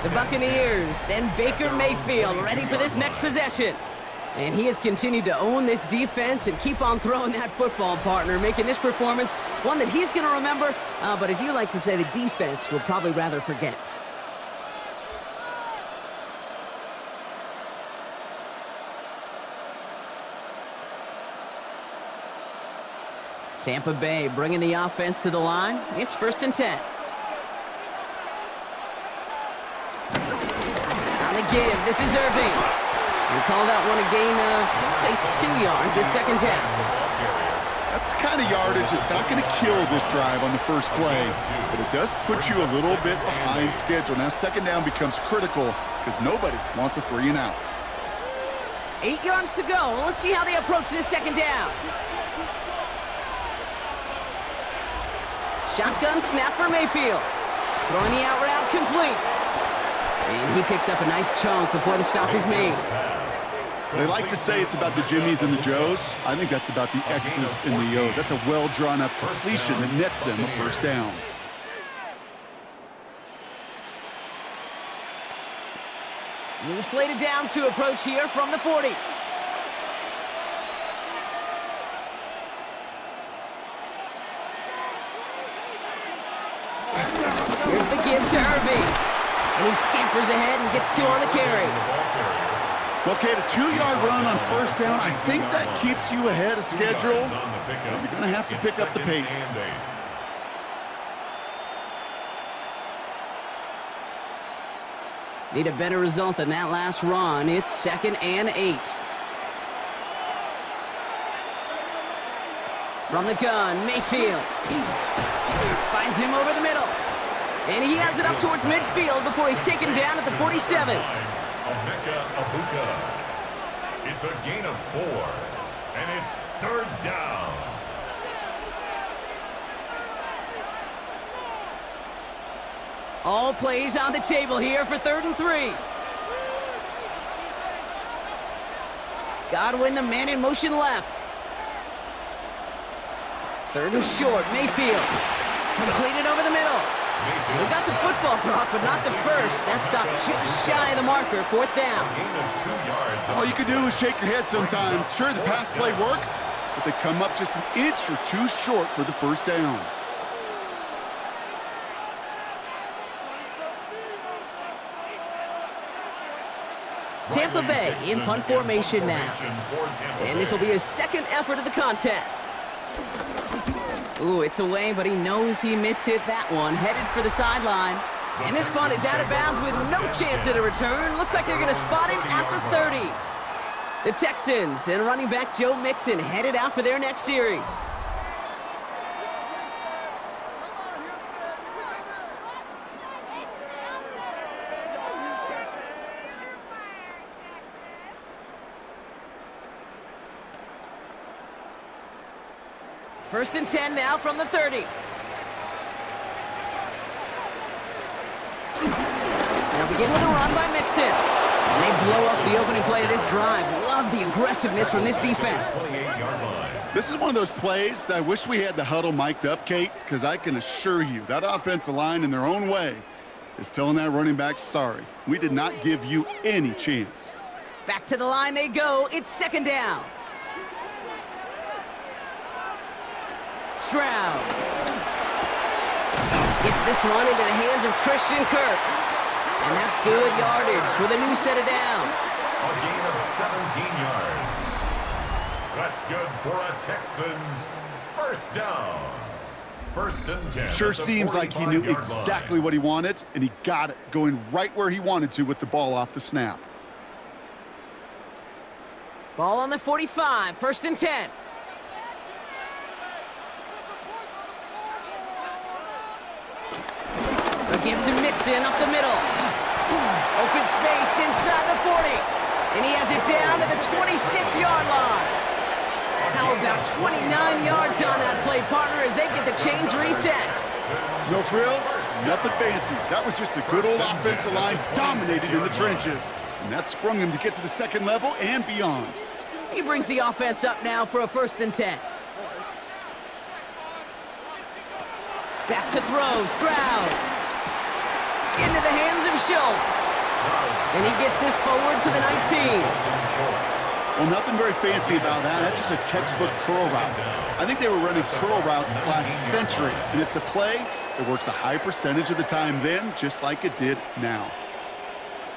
The Buccaneers and Baker Mayfield ready for this next possession. And he has continued to own this defense and keep on throwing that football, partner, making this performance one that he's going to remember. But as you like to say, the defense will probably rather forget. Tampa Bay bringing the offense to the line. It's first and 10. On the give, this is Irving. We call that one a gain of, let's say, 2 yards. It's second down. That's the kind of yardage it's not going to kill this drive on the first play, but it does put you a little bit behind schedule. Now second down becomes critical because nobody wants a 3 and out. 8 yards to go. Let's see how they approach this second down. Shotgun snap for Mayfield. Throwing the out route complete. And he picks up a nice chunk before the stop is made. They like to say it's about the Jimmies and the Joes. I think that's about the X's and the O's. That's a well-drawn-up completion that nets them a first down. New slated downs to approach here from the 40. Here's the give to Irving. And he scampers ahead and gets 2 on the carry. Well, Kate, a 2-yard run on first down, I think that keeps you ahead of schedule. You're going to have to pick up the pace. Need a better result than that last run. It's 2nd and 8. From the gun, Mayfield. Finds him over the middle. And he has it up towards midfield before he's taken down at the 47. It's a gain of 4, and it's 3rd down. All plays on the table here for 3rd and 3. Godwin, the man in motion left. 3rd and short, Mayfield. Completed over the middle. We got the football, Brock, but not the first. That stopped just shy of the marker, 4th down. All you can do is shake your head sometimes. Sure, the pass play works, but they come up just an inch or two short for the first down. Tampa Bay in punt formation now. And this will be his 2nd effort of the contest. Ooh, it's away, but he knows he mishit that one. Headed for the sideline. And this punt is out of bounds with no chance at a return. Looks like they're going to spot him at the 30. The Texans and running back Joe Mixon headed out for their next series. First and 10 now from the 30. Now begin with a run by Mixon. And they blow up the opening play of this drive. Love the aggressiveness from this defense. This is one of those plays that I wish we had the huddle mic'd up, Kate, because I can assure you that offensive line in their own way is telling that running back, sorry, we did not give you any chance. Back to the line they go. It's 2nd down. Stroud gets this one into the hands of Christian Kirk. And that's good yardage with a new set of downs. A gain of 17 yards. That's good for a Texans first down. 1st and 10. Sure seems like he knew exactly what he wanted, and he got it, going right where he wanted to with the ball off the snap. Ball on the 45, 1st and 10. A give to Mixon up the middle. Open space inside the 40. And he has it down to the 26-yard line. How about 29 yards on that play, partner, as they get the chains reset? No frills, nothing fancy. That was just a good old offensive line dominated in the trenches. And that sprung him to get to the 2nd level and beyond. He brings the offense up now for a 1st and 10. Back to throw, Stroud. Into the hands of Schultz. And he gets this forward to the 19. Well, nothing very fancy about that. That's just a textbook curl route. I think they were running curl routes last century, and it's a play that works a high percentage of the time then, just like it did now.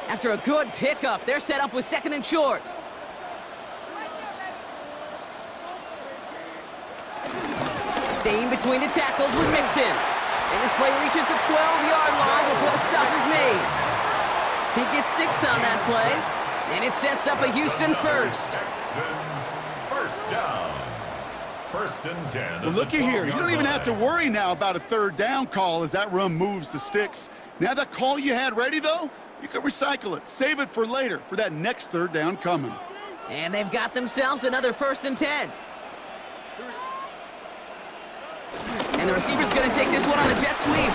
After a good pickup, they're set up with 2nd and short. Staying between the tackles with Mixon. And this play reaches the 12-yard line before the stop is made. He gets 6 on that play, and it sets up a Houston first. Texans first down. 1st and 10. Well, looky here. You don't even have to worry now about a 3rd down call as that run moves the sticks. Now that call you had ready, though, you can recycle it. Save it for later, for that next 3rd down coming. And they've got themselves another 1st and 10. And the receiver's going to take this one on the jet sweep.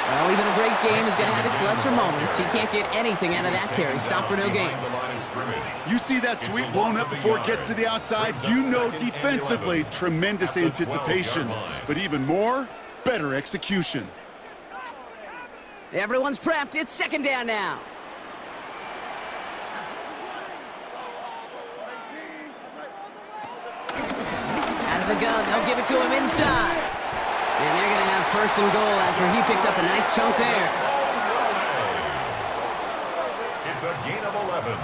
Well, even a great game is going to have its lesser moments. You can't get anything out of that carry. Stop for no gain. You see that sweep blown up before it gets to the outside, you know defensively, tremendous anticipation. But even more, better execution. Everyone's prepped. It's 2nd down now. Out of the gun, they'll give it to him inside. And they're going to have 1st and goal after he picked up a nice chunk there. It's a gain of 11.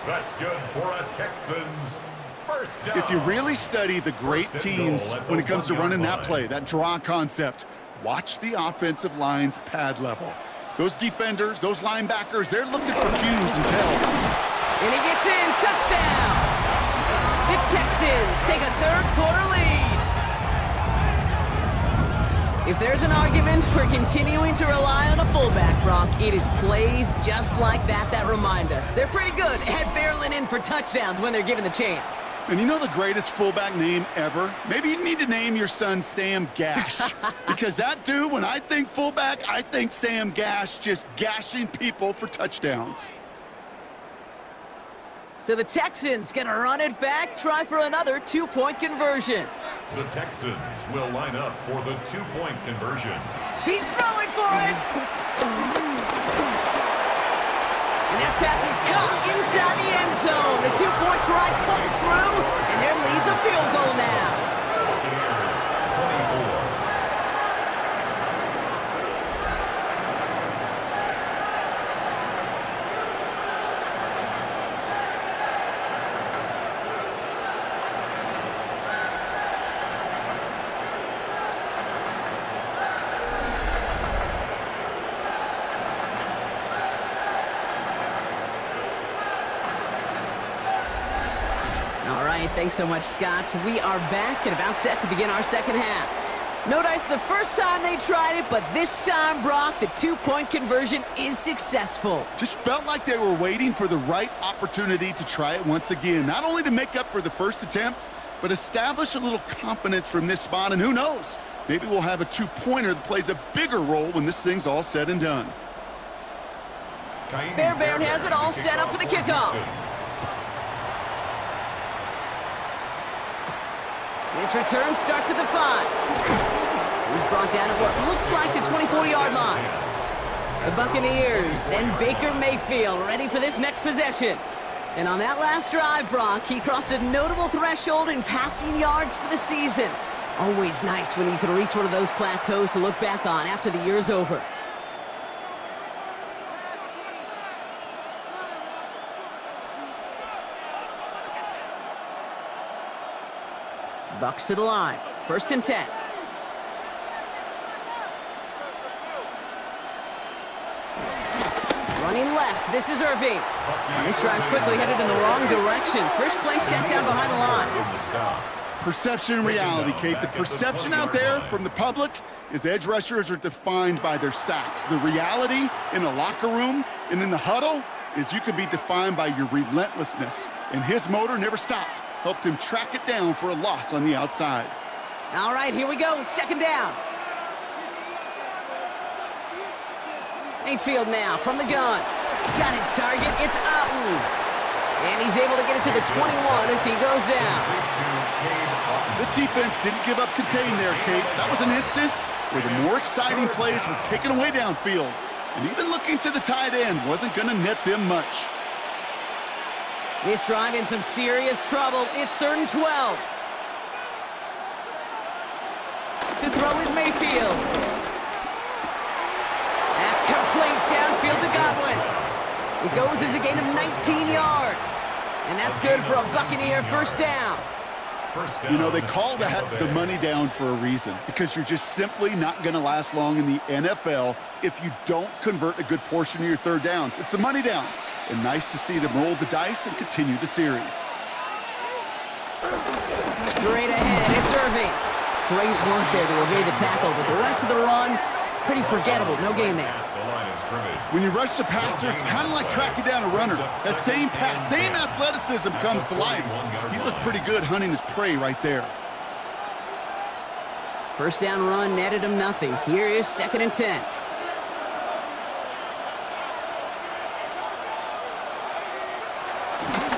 That's good for a Texans first down. If you really study the great teams when it comes to running that play, that draw concept, watch the offensive line's pad level. Those defenders, those linebackers, they're looking for cues and tells. And he gets in. Touchdown. The Texans take a third-quarter lead. If there's an argument for continuing to rely on a fullback, Brock, it is plays just like that remind us. They're pretty good at barreling in for touchdowns when they're given the chance. And you know the greatest fullback name ever? Maybe you need to name your son Sam Gash. Because that dude, when I think fullback, I think Sam Gash just gashing people for touchdowns. So the Texans gonna run it back, try for another two-point conversion. The Texans will line up for the two-point conversion. He's throwing for it! And that pass is caught inside the end zone. The two-point try comes through, and their lead's a field goal now. Buccaneers, 24. All right, thanks so much, Scott. We are back and about set to begin our second half. No dice the first time they tried it, but this time, Brock, the two-point conversion is successful. Just felt like they were waiting for the right opportunity to try it once again. Not only to make up for the first attempt, but establish a little confidence from this spot. And who knows, maybe we'll have a two-pointer that plays a bigger role when this thing's all said and done. Fairbairn has it all set up for the kickoff. This return starts at the 5. He's brought down at what looks like the 24-yard line. The Buccaneers and Baker Mayfield ready for this next possession. And on that last drive, Brock, he crossed a notable threshold in passing yards for the season. Always nice when you can reach one of those plateaus to look back on after the year's over. Bucks to the line. 1st and 10. Running left. This is Irving. And this drive's quickly headed in the wrong direction. First play set down behind the line. Perception and reality, Kate. The perception out there from the public is edge rushers are defined by their sacks. The reality in the locker room and in the huddle is you can be defined by your relentlessness. And his motor never stopped. Helped him track it down for a loss on the outside. All right, here we go. 2nd down. Mayfield now from the gun. Got his target. It's Otten. And he's able to get it to the 21 as he goes down. This defense didn't give up contain there, Kate. That was an instance where the more exciting plays were taken away downfield. And even looking to the tight end wasn't going to net them much. This drive in some serious trouble. It's 3rd and 12. To throw is Mayfield. That's complete downfield to Godwin. It goes as a gain of 19 yards. And that's good for a Buccaneer first down. You know, they call that the money down for a reason, because you're just simply not going to last long in the NFL if you don't convert a good portion of your 3rd downs. It's the money down. And nice to see them roll the dice and continue the series. Straight ahead, it's Irving. Great work there to evade the tackle, but the rest of the run, pretty forgettable. No gain there. When you rush the passer, it's kind of like tracking down a runner. That same pass, same athleticism comes to life. He looked pretty good hunting his prey right there. First down run netted him nothing. Here is 2nd and 10.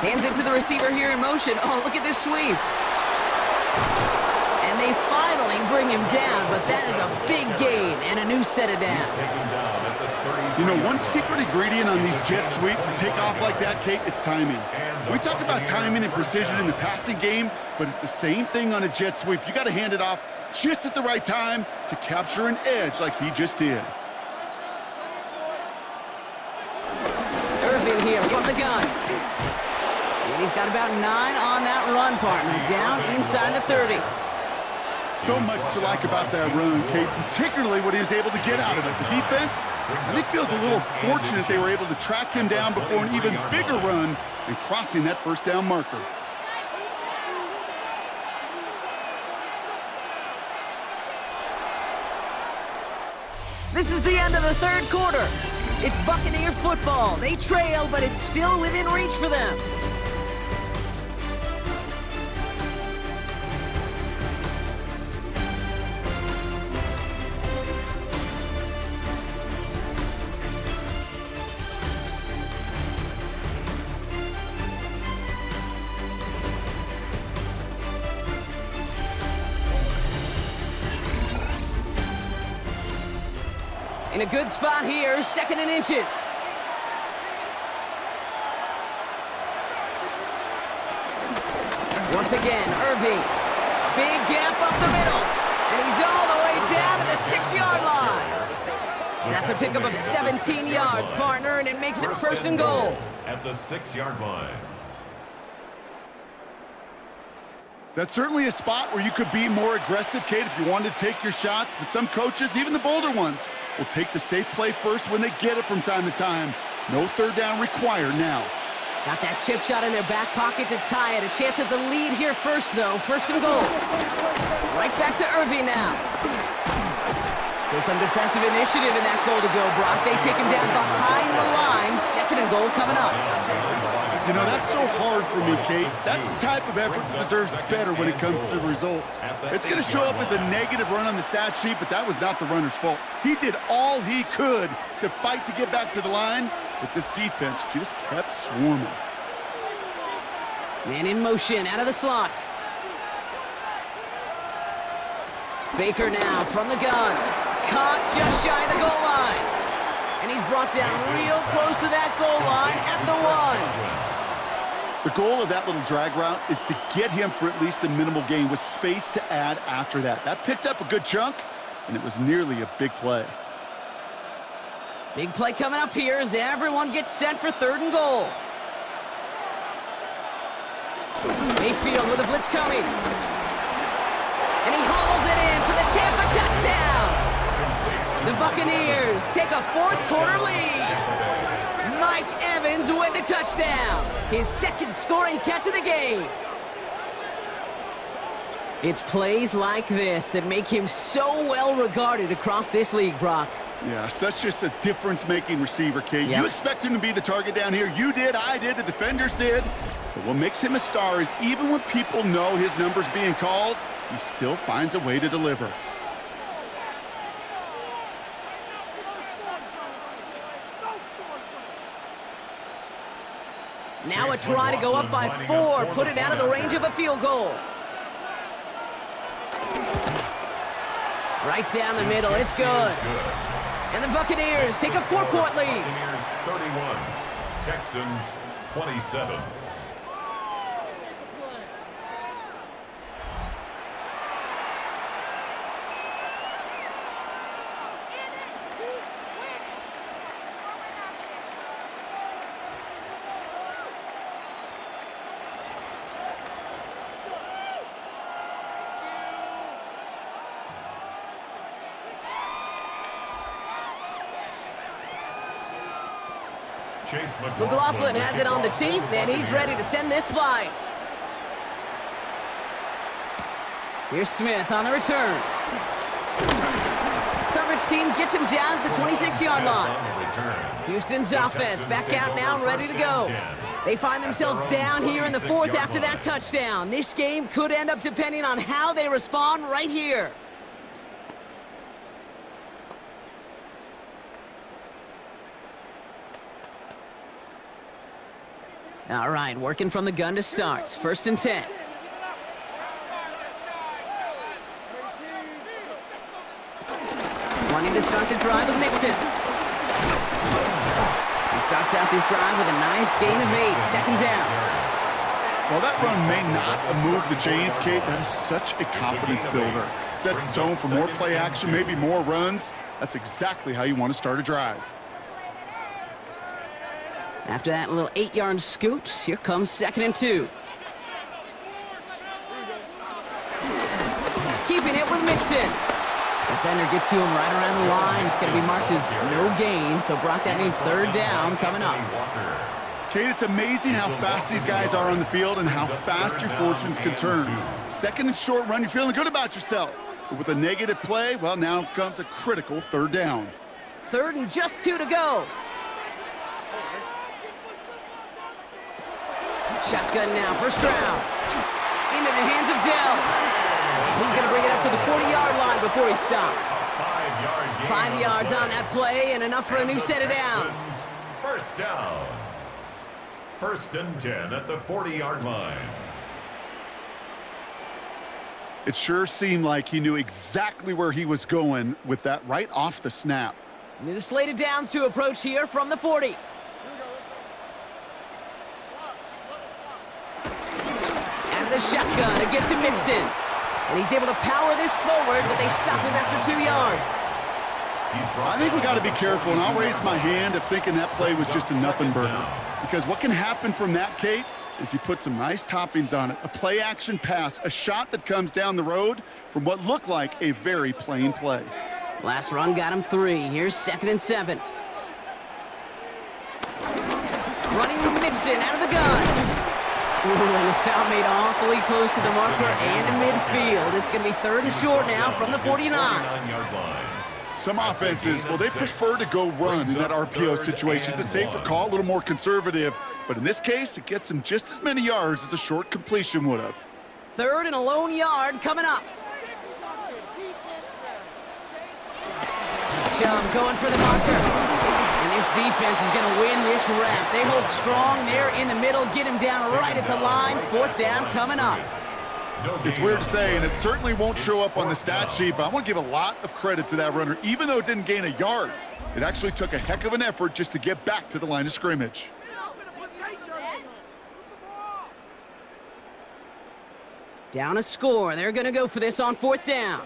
Hands it to the receiver here in motion. Oh, look at this sweep. And they finally bring him down, but that is a big gain and a new set of downs. You know, one secret ingredient on these jet sweeps to take off like that, Kate, it's timing. We talk about timing and precision in the passing game, but it's the same thing on a jet sweep. You got to hand it off just at the right time to capture an edge like he just did. Irving here from the gun. He's got about 9 on that run, partner, down inside the 30. So much to like about that run, Kate, particularly what he was able to get out of it. The defense, I think, feels a little fortunate they were able to track him down before an even bigger run and crossing that first down marker. This is the end of the third quarter. It's Buccaneer football. They trail, but it's still within reach for them. In a good spot here, 2nd and inches. Once again, Irving. Big gap up the middle. And he's all the way down to the 6-yard line. That's a pickup of 17 yards, partner, and it makes it 1st and goal. At the 6-yard line. That's certainly a spot where you could be more aggressive, Kate, if you wanted to take your shots. But some coaches, even the bolder ones, will take the safe play first when they get it from time to time. No 3rd down required now. Got that chip shot in their back pocket to tie it. A chance at the lead here first, though. 1st and goal. Right back to Irving now. So some defensive initiative in that goal to go, Brock. They take him down behind the line. 2nd and goal coming up. You know, that's so hard for me, Kate. That's the type of effort that deserves better when it comes to the results. It's going to show up as a negative run on the stat sheet, but that was not the runner's fault. He did all he could to fight to get back to the line, but this defense just kept swarming. Man in motion, out of the slot. Baker now from the gun. Caught just shy of the goal line. And he's brought down real close to that goal line at the 1. The goal of that little drag route is to get him for at least a minimal gain with space to add after that. That picked up a good chunk, and it was nearly a big play. Big play coming up here as everyone gets set for 3rd and goal. Mayfield with a blitz coming. And he hauls it in for the Tampa touchdown. The Buccaneers take a 4th quarter lead. Mike Evans with the touchdown. His 2nd scoring catch of the game. It's plays like this that make him so well regarded across this league, Brock. Yeah, such just a difference-making receiver, Kate. Yep. You expect him to be the target down here. You did, I did, the defenders did. But what makes him a star is even when people know his number's being called, he still finds a way to deliver. Now a try to go up by 4, put it out of the range of a field goal. Right down the middle, it's good. And the Buccaneers take a 4-point lead. Buccaneers 31, Texans 27. McLaughlin has it on the tee, and he's ready to send this flying. Here's Smith on the return. Coverage team gets him down at the 26-yard line. Houston's offense back out now and ready to go. They find themselves down here in the 4th after that touchdown. This game could end up depending on how they respond right here. All right, working from the gun to start. 1st and 10. Wanting to start the drive with Mixon. He starts out this drive with a nice gain of 8. 2nd down. While that run may not move the chains, Kate, that is such a confidence builder. Sets the tone for more play action, maybe more runs. That's exactly how you want to start a drive. After that little 8-yard scoot, here comes 2nd and 2. Keeping it with Mixon. Defender gets to him right around the line. It's going to be marked as no gain. So, Brock, that means 3rd down coming up. Kate, it's amazing how fast these guys are on the field and how fast your fortunes can turn. 2nd and short run, you're feeling good about yourself. But with a negative play, well, now comes a critical 3rd down. 3rd and just 2 to go. Shotgun now, 1st round. Into the hands of Dell. He's going to bring it up to the 40-yard line before he stopped. 5 yards on that play and enough for a new set of downs. 1st down. 1st and 10 at the 40-yard line. It sure seemed like he knew exactly where he was going with that right off the snap. New slate of downs to approach here from the 40. And the shotgun to get to Mixon. And he's able to power this forward, but they stop him after 2 yards. I think we got to be careful, and I'll raise my hand if thinking that play was just a nothing burger. Because what can happen from that, Kate, is you put some nice toppings on it. A play-action pass, a shot that comes down the road from what looked like a very plain play. Last run got him 3. Here's 2nd and 7. Running with Mixon out of the gun. Ooh, and the stop made awfully close to the marker and midfield. It's going to be 3rd and short now from the 49. Some offenses, well, they prefer to go run in that RPO situation. It's a safer call, a little more conservative. But in this case, it gets them just as many yards as a short completion would have. 3rd and a lone yard coming up. Chum going for the marker. And this defense is going to win this rep. They hold strong there in the middle, get him down right at the line. 4th down coming up. It's weird to say, and it certainly won't show up on the stat sheet, but I want to give a lot of credit to that runner. Even though it didn't gain a yard, it actually took a heck of an effort just to get back to the line of scrimmage. Down a score. They're going to go for this on 4th down.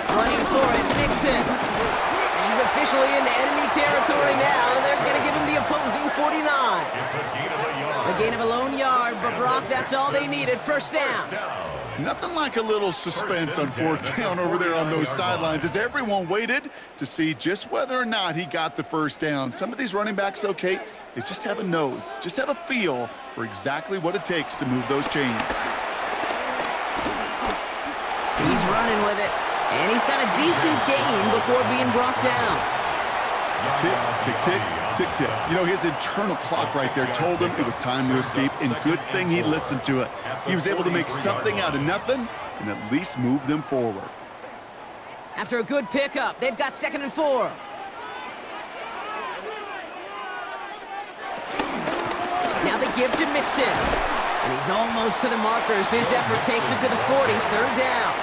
Running for it, Mixon. And he's officially into enemy territory now. They're going to give him the opposing 49. It's a gain of a yard. A gain of a lone yard, but Brock, that's all they needed. 1st down. Nothing like a little suspense on 4th down over there on those sidelines as everyone waited to see just whether or not he got the 1st down. Some of these running backs, okay, they just have a nose, just have a feel for exactly what it takes to move those chains. He's running with it, and he's got a decent gain before being brought down. Tick, tick, tick, tick, tick. You know, his internal clock right there told him it was time to escape, and good thing he listened to it. He was able to make something out of nothing and at least move them forward. After a good pickup, they've got 2nd and 4. Now they give to Mixon. And he's almost to the markers. His effort takes it to the 40, 3rd down.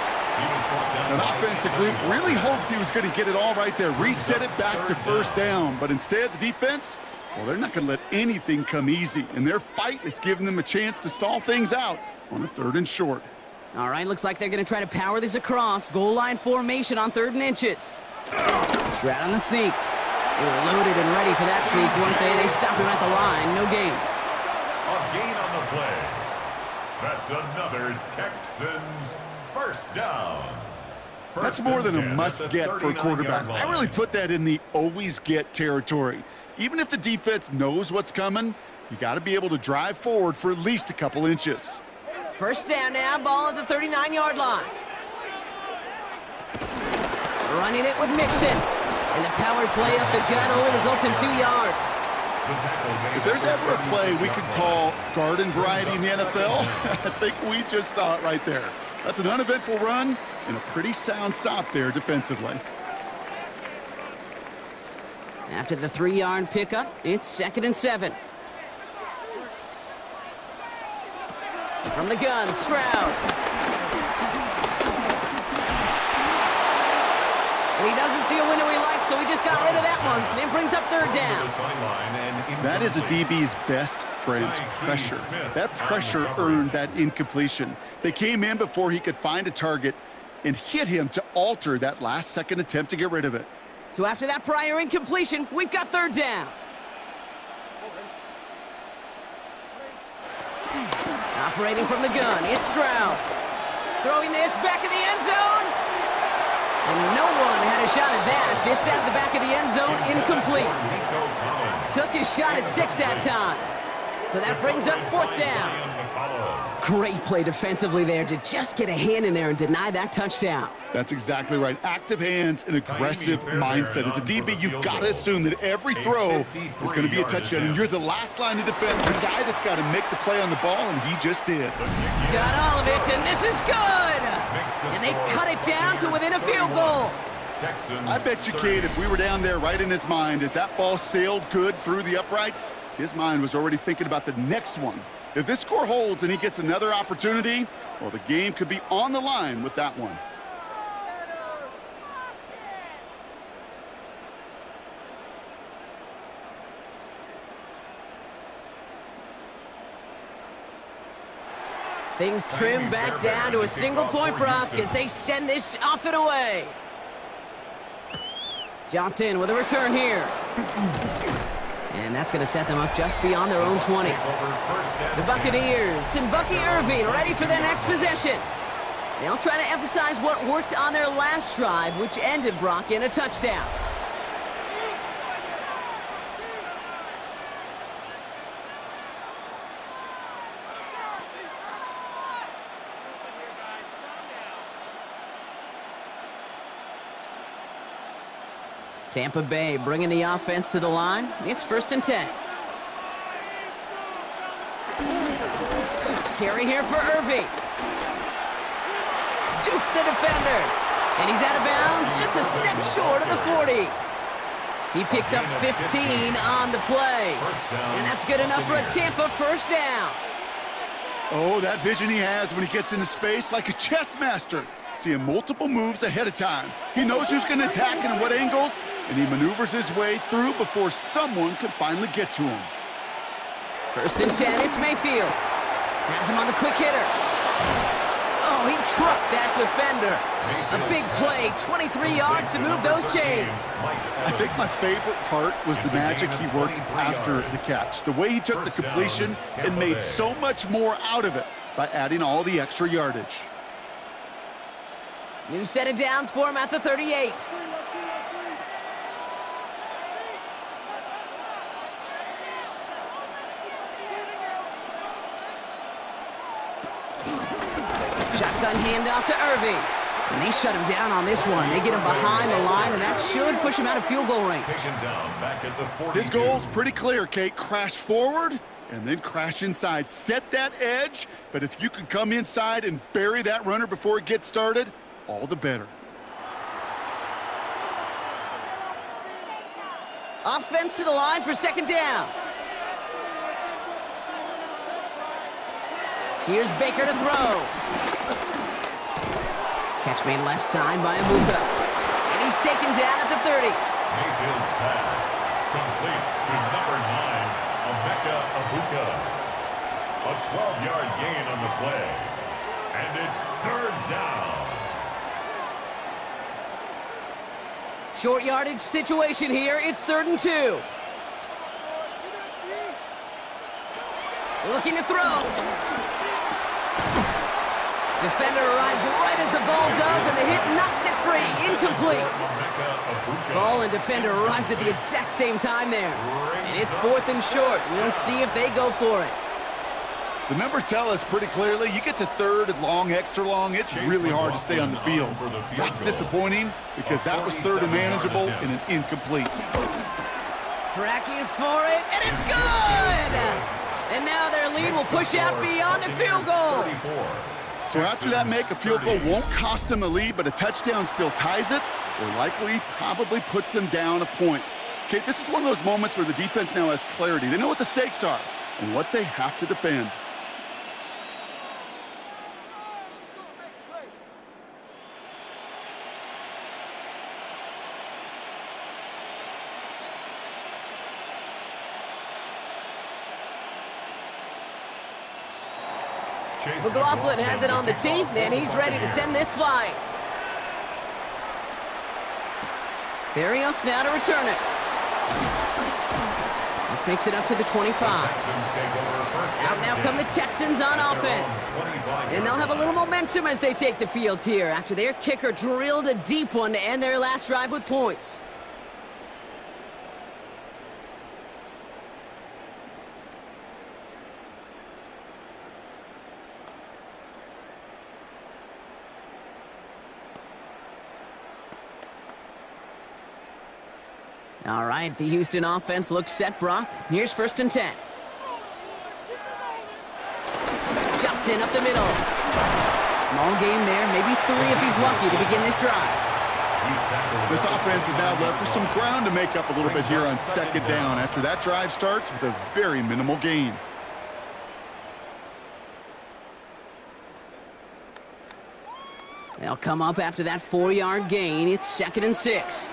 An offensive group really hoped he was going to get it all right there, reset it back to 1st down. But instead, the defense, well, they're not going to let anything come easy. And their fight is giving them a chance to stall things out on a 3rd and short. All right, looks like they're going to try to power this across. Goal line formation on 3rd and inches. Right on the sneak. They were loaded and ready for that sneak, weren't they? They stopped him at the line. No gain. A gain on the play. That's another Texans 1st down. That's more than a must-get for a quarterback. I really put that in the always-get territory. Even if the defense knows what's coming, you got to be able to drive forward for at least a couple inches. 1st down now, ball at the 39-yard line. Running it with Mixon. And the power play up the gut only results in 2 yards. If there's ever a play we could call garden variety in the NFL, I think we just saw it right there. That's an uneventful run and a pretty sound stop there defensively. After the 3-yard pickup, it's 2nd and 7. From the gun, Stroud. And he doesn't see a window he likes, so he just got rid of that one. Then brings up 3rd down. That is a DB's best friend, pressure. That pressure earned that incompletion. They came in before he could find a target and hit him to alter that last-second attempt to get rid of it. So after that prior incompletion, we've got third down. Operating from the gun, it's Stroud. Throwing this back in the end zone. And no one had a shot at that. It's out of the back of the end zone, incomplete. Took his shot at 6 that time. So that brings up fourth down. Great play defensively there to just get a hand in there and deny that touchdown. That's exactly right. Active hands and aggressive mindset. As a DB, you've got to assume that every throw is going to be a touchdown. And you're the last line of defense, the guy that's got to make the play on the ball, and he just did. Got all of it, and this is good. And they cut it down to within a field goal. I bet you, Kate, if we were down there right in his mind, as that ball sailed good through the uprights, his mind was already thinking about the next one. If this score holds and he gets another opportunity, well, the game could be on the line with that one. Things trim back down to a single-point Brock as they send this off and away. Johnson with a return here. And that's going to set them up just beyond their own 20. The Buccaneers and Bucky Irving ready for their next possession. They'll try to emphasize what worked on their last drive, which ended Brock in a touchdown. Tampa Bay bringing the offense to the line. It's 1st and 10. Carry here for Irving. Juke the defender. And he's out of bounds, just a step short of the 40. He picks up 15 on the play. And that's good enough for a Tampa first down. Oh, that vision he has when he gets into space, like a chess master. Seeing multiple moves ahead of time. He knows who's going to attack and in what angles, and he maneuvers his way through before someone can finally get to him. 1st and 10, it's Mayfield. Has him on the quick hitter. Oh, he trucked that defender. A big play, 23 yards to move those chains. I think my favorite part was the magic he worked after the catch. The way he took the completion and made so much more out of it by adding all the extra yardage. New set of downs for him at the 38. Shotgun handoff to Irving. And they shut him down on this one. They get him behind the line, and that should push him out of field goal range. His goal's pretty clear, Kate. Crash forward and then crash inside. Set that edge, but if you can come inside and bury that runner before it gets started, all the better. Offense to the line for 2nd down. Here's Baker to throw. Catch made left side by Amuka. And he's taken down at the 30. Mayfield's pass complete to number 9, Emeka Abuka. A 12-yard gain on the play. And it's 3rd down. Short yardage situation here. It's 3rd and 2. Looking to throw. Defender arrives right as the ball does, and the hit knocks it free. Incomplete. Ball and defender arrived at the exact same time there. And it's 4th and short. We'll see if they go for it. The numbers tell us pretty clearly, you get to 3rd and long, extra long, it's really hard to stay on the field. That's disappointing because that was 3rd and manageable and an incomplete. Tracking for it, and it's good! And now their lead will push out beyond the field goal. So after that make, a field goal won't cost them a lead, but a touchdown still ties it, or likely probably puts them down a point. Okay, this is one of those moments where the defense now has clarity. They know what the stakes are and what they have to defend. McLaughlin has it on the tee, and he's ready to send this flying. Barrios now to return it. This makes it up to the 25. Out now come the Texans on offense. And they'll have a little momentum as they take the field here after their kicker drilled a deep one to end their last drive with points. All right, the Houston offense looks set, Brock. Here's 1st and 10. Johnson up the middle. Small gain there, maybe 3 if he's lucky to begin this drive. This offense is now left with some ground to make up a little bit here on 2nd down after that drive starts with a very minimal gain. They'll come up after that 4-yard gain. It's 2nd and 6.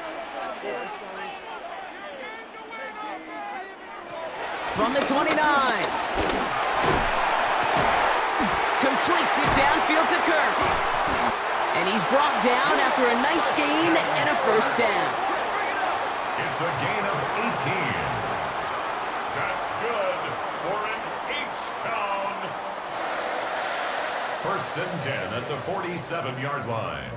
From the 29. Completes it downfield to Kirk. And he's brought down after a nice gain and a 1st down. It's a gain of 18. That's good for an H-town. 1st and 10 at the 47-yard line.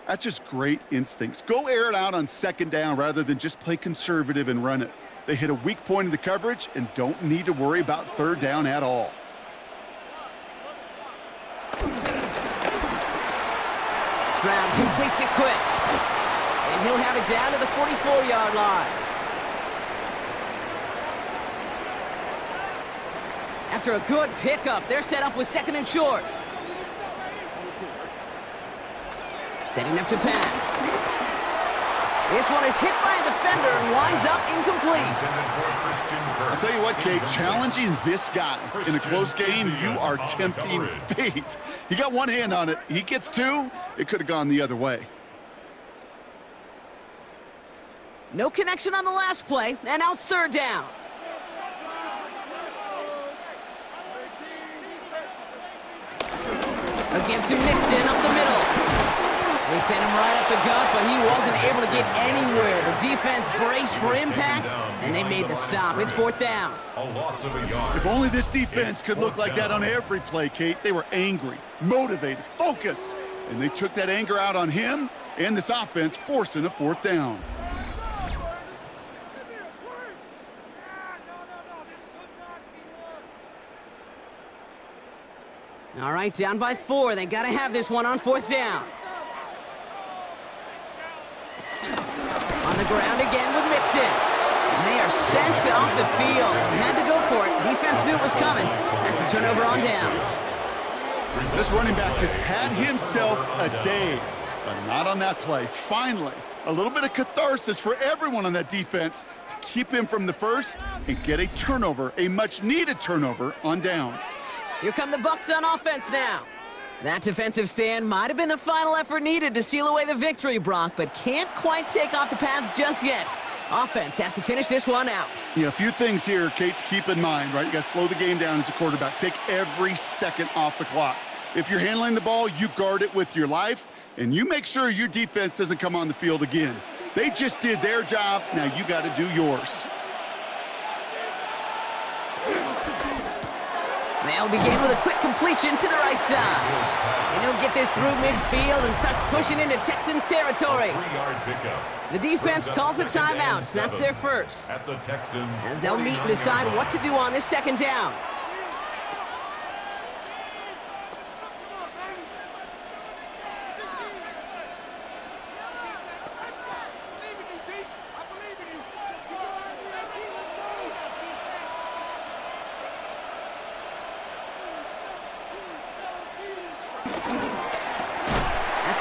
That's just great instincts. Go air it out on 2nd down rather than just play conservative and run it. They hit a weak point in the coverage and don't need to worry about 3rd down at all. Stroud completes it quick. And he'll have it down to the 44-yard line. After a good pickup, they're set up with 2nd and short. Setting up to pass. This one is hit by a defender and winds up incomplete. I'll tell you what, Kate, challenging this guy in a close game, you are tempting fate. He got one hand on it. He gets 2. It could have gone the other way. No connection on the last play, and now it's 3rd down. A give to Mixon up the middle. They sent him right up the gut, but he wasn't able to get anywhere. The defense braced for impact, and they made the stop. It's 4th down. A loss of a yard. If only this defense could look like that on every play, Kate. They were angry, motivated, focused, and they took that anger out on him and this offense, forcing a 4th down. All right, down by 4. They got to have this one on 4th down. On the ground again with Mixon. And they are sent off the field. They had to go for it. Defense knew it was coming. That's a turnover on downs. This running back has had himself a day, but not on that play. Finally, a little bit of catharsis for everyone on that defense to keep him from the 1st and get a turnover, a much-needed turnover on downs. Here come the Bucs on offense now. That defensive stand might have been the final effort needed to seal away the victory, Brock, but can't quite take off the pads just yet. Offense has to finish this one out. Yeah, a few things here, Kate, to keep in mind, right? You got to slow the game down as a quarterback. Take every second off the clock. If you're handling the ball, you guard it with your life, and you make sure your defense doesn't come on the field again. They just did their job. Now you got to do yours. They'll begin with a quick completion to the right side. And he'll get this through midfield and starts pushing into Texans territory. The defense calls a timeout, so that's their 1st. At the Texans, as they'll meet and decide what to do on this 2nd down.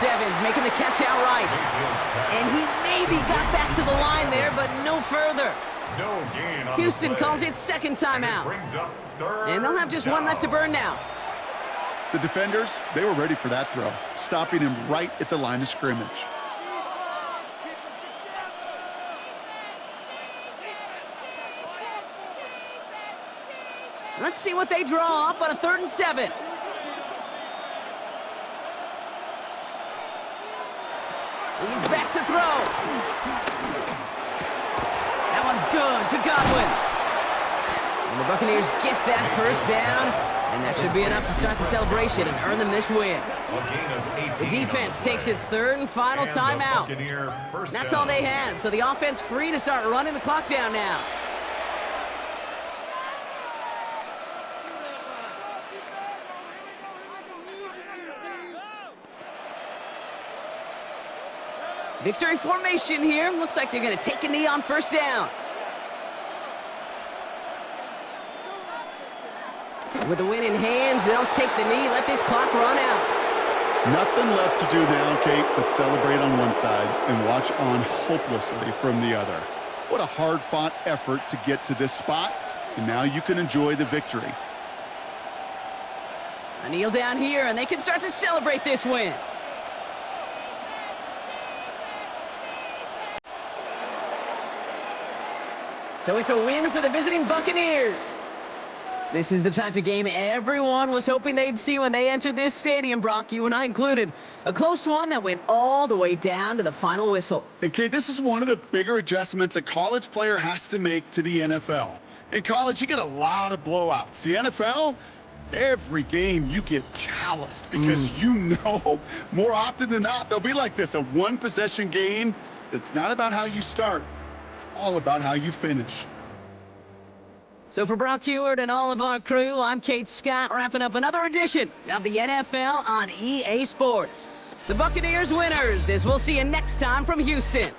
Evans making the catch outright. And he maybe got back to the line there, but no further. Houston calls it 2nd timeout. And they'll have just one left to burn now. The defenders, they were ready for that throw, stopping him right at the line of scrimmage. Let's see what they draw up on a 3rd and 7. He's back to throw. one's good to Godwin. And the Buccaneers get that first down, and that should be enough to start the celebration and earn them this win. The defense takes its third and final timeout. That's all they had, so the offense free to start running the clock down now. Victory formation here. Looks like they're going to take a knee on first down. With the win in hand, they'll take the knee, let this clock run out. Nothing left to do now, Kate, but celebrate on one side and watch on hopelessly from the other. What a hard-fought effort to get to this spot, and now you can enjoy the victory. A kneel down here, and they can start to celebrate this win. So it's a win for the visiting Buccaneers. This is the type of game everyone was hoping they'd see when they entered this stadium, Brock, you and I included. A close one that went all the way down to the final whistle. Okay, this is one of the bigger adjustments a college player has to make to the NFL. In college, you get a lot of blowouts. The NFL, every game you get calloused because you know more often than not they'll be like this, a one-possession game. It's not about how you start. It's all about how you finish. So for Brock Heward and all of our crew, I'm Kate Scott, wrapping up another edition of the NFL on EA Sports. The Buccaneers winners, as we'll see you next time from Houston.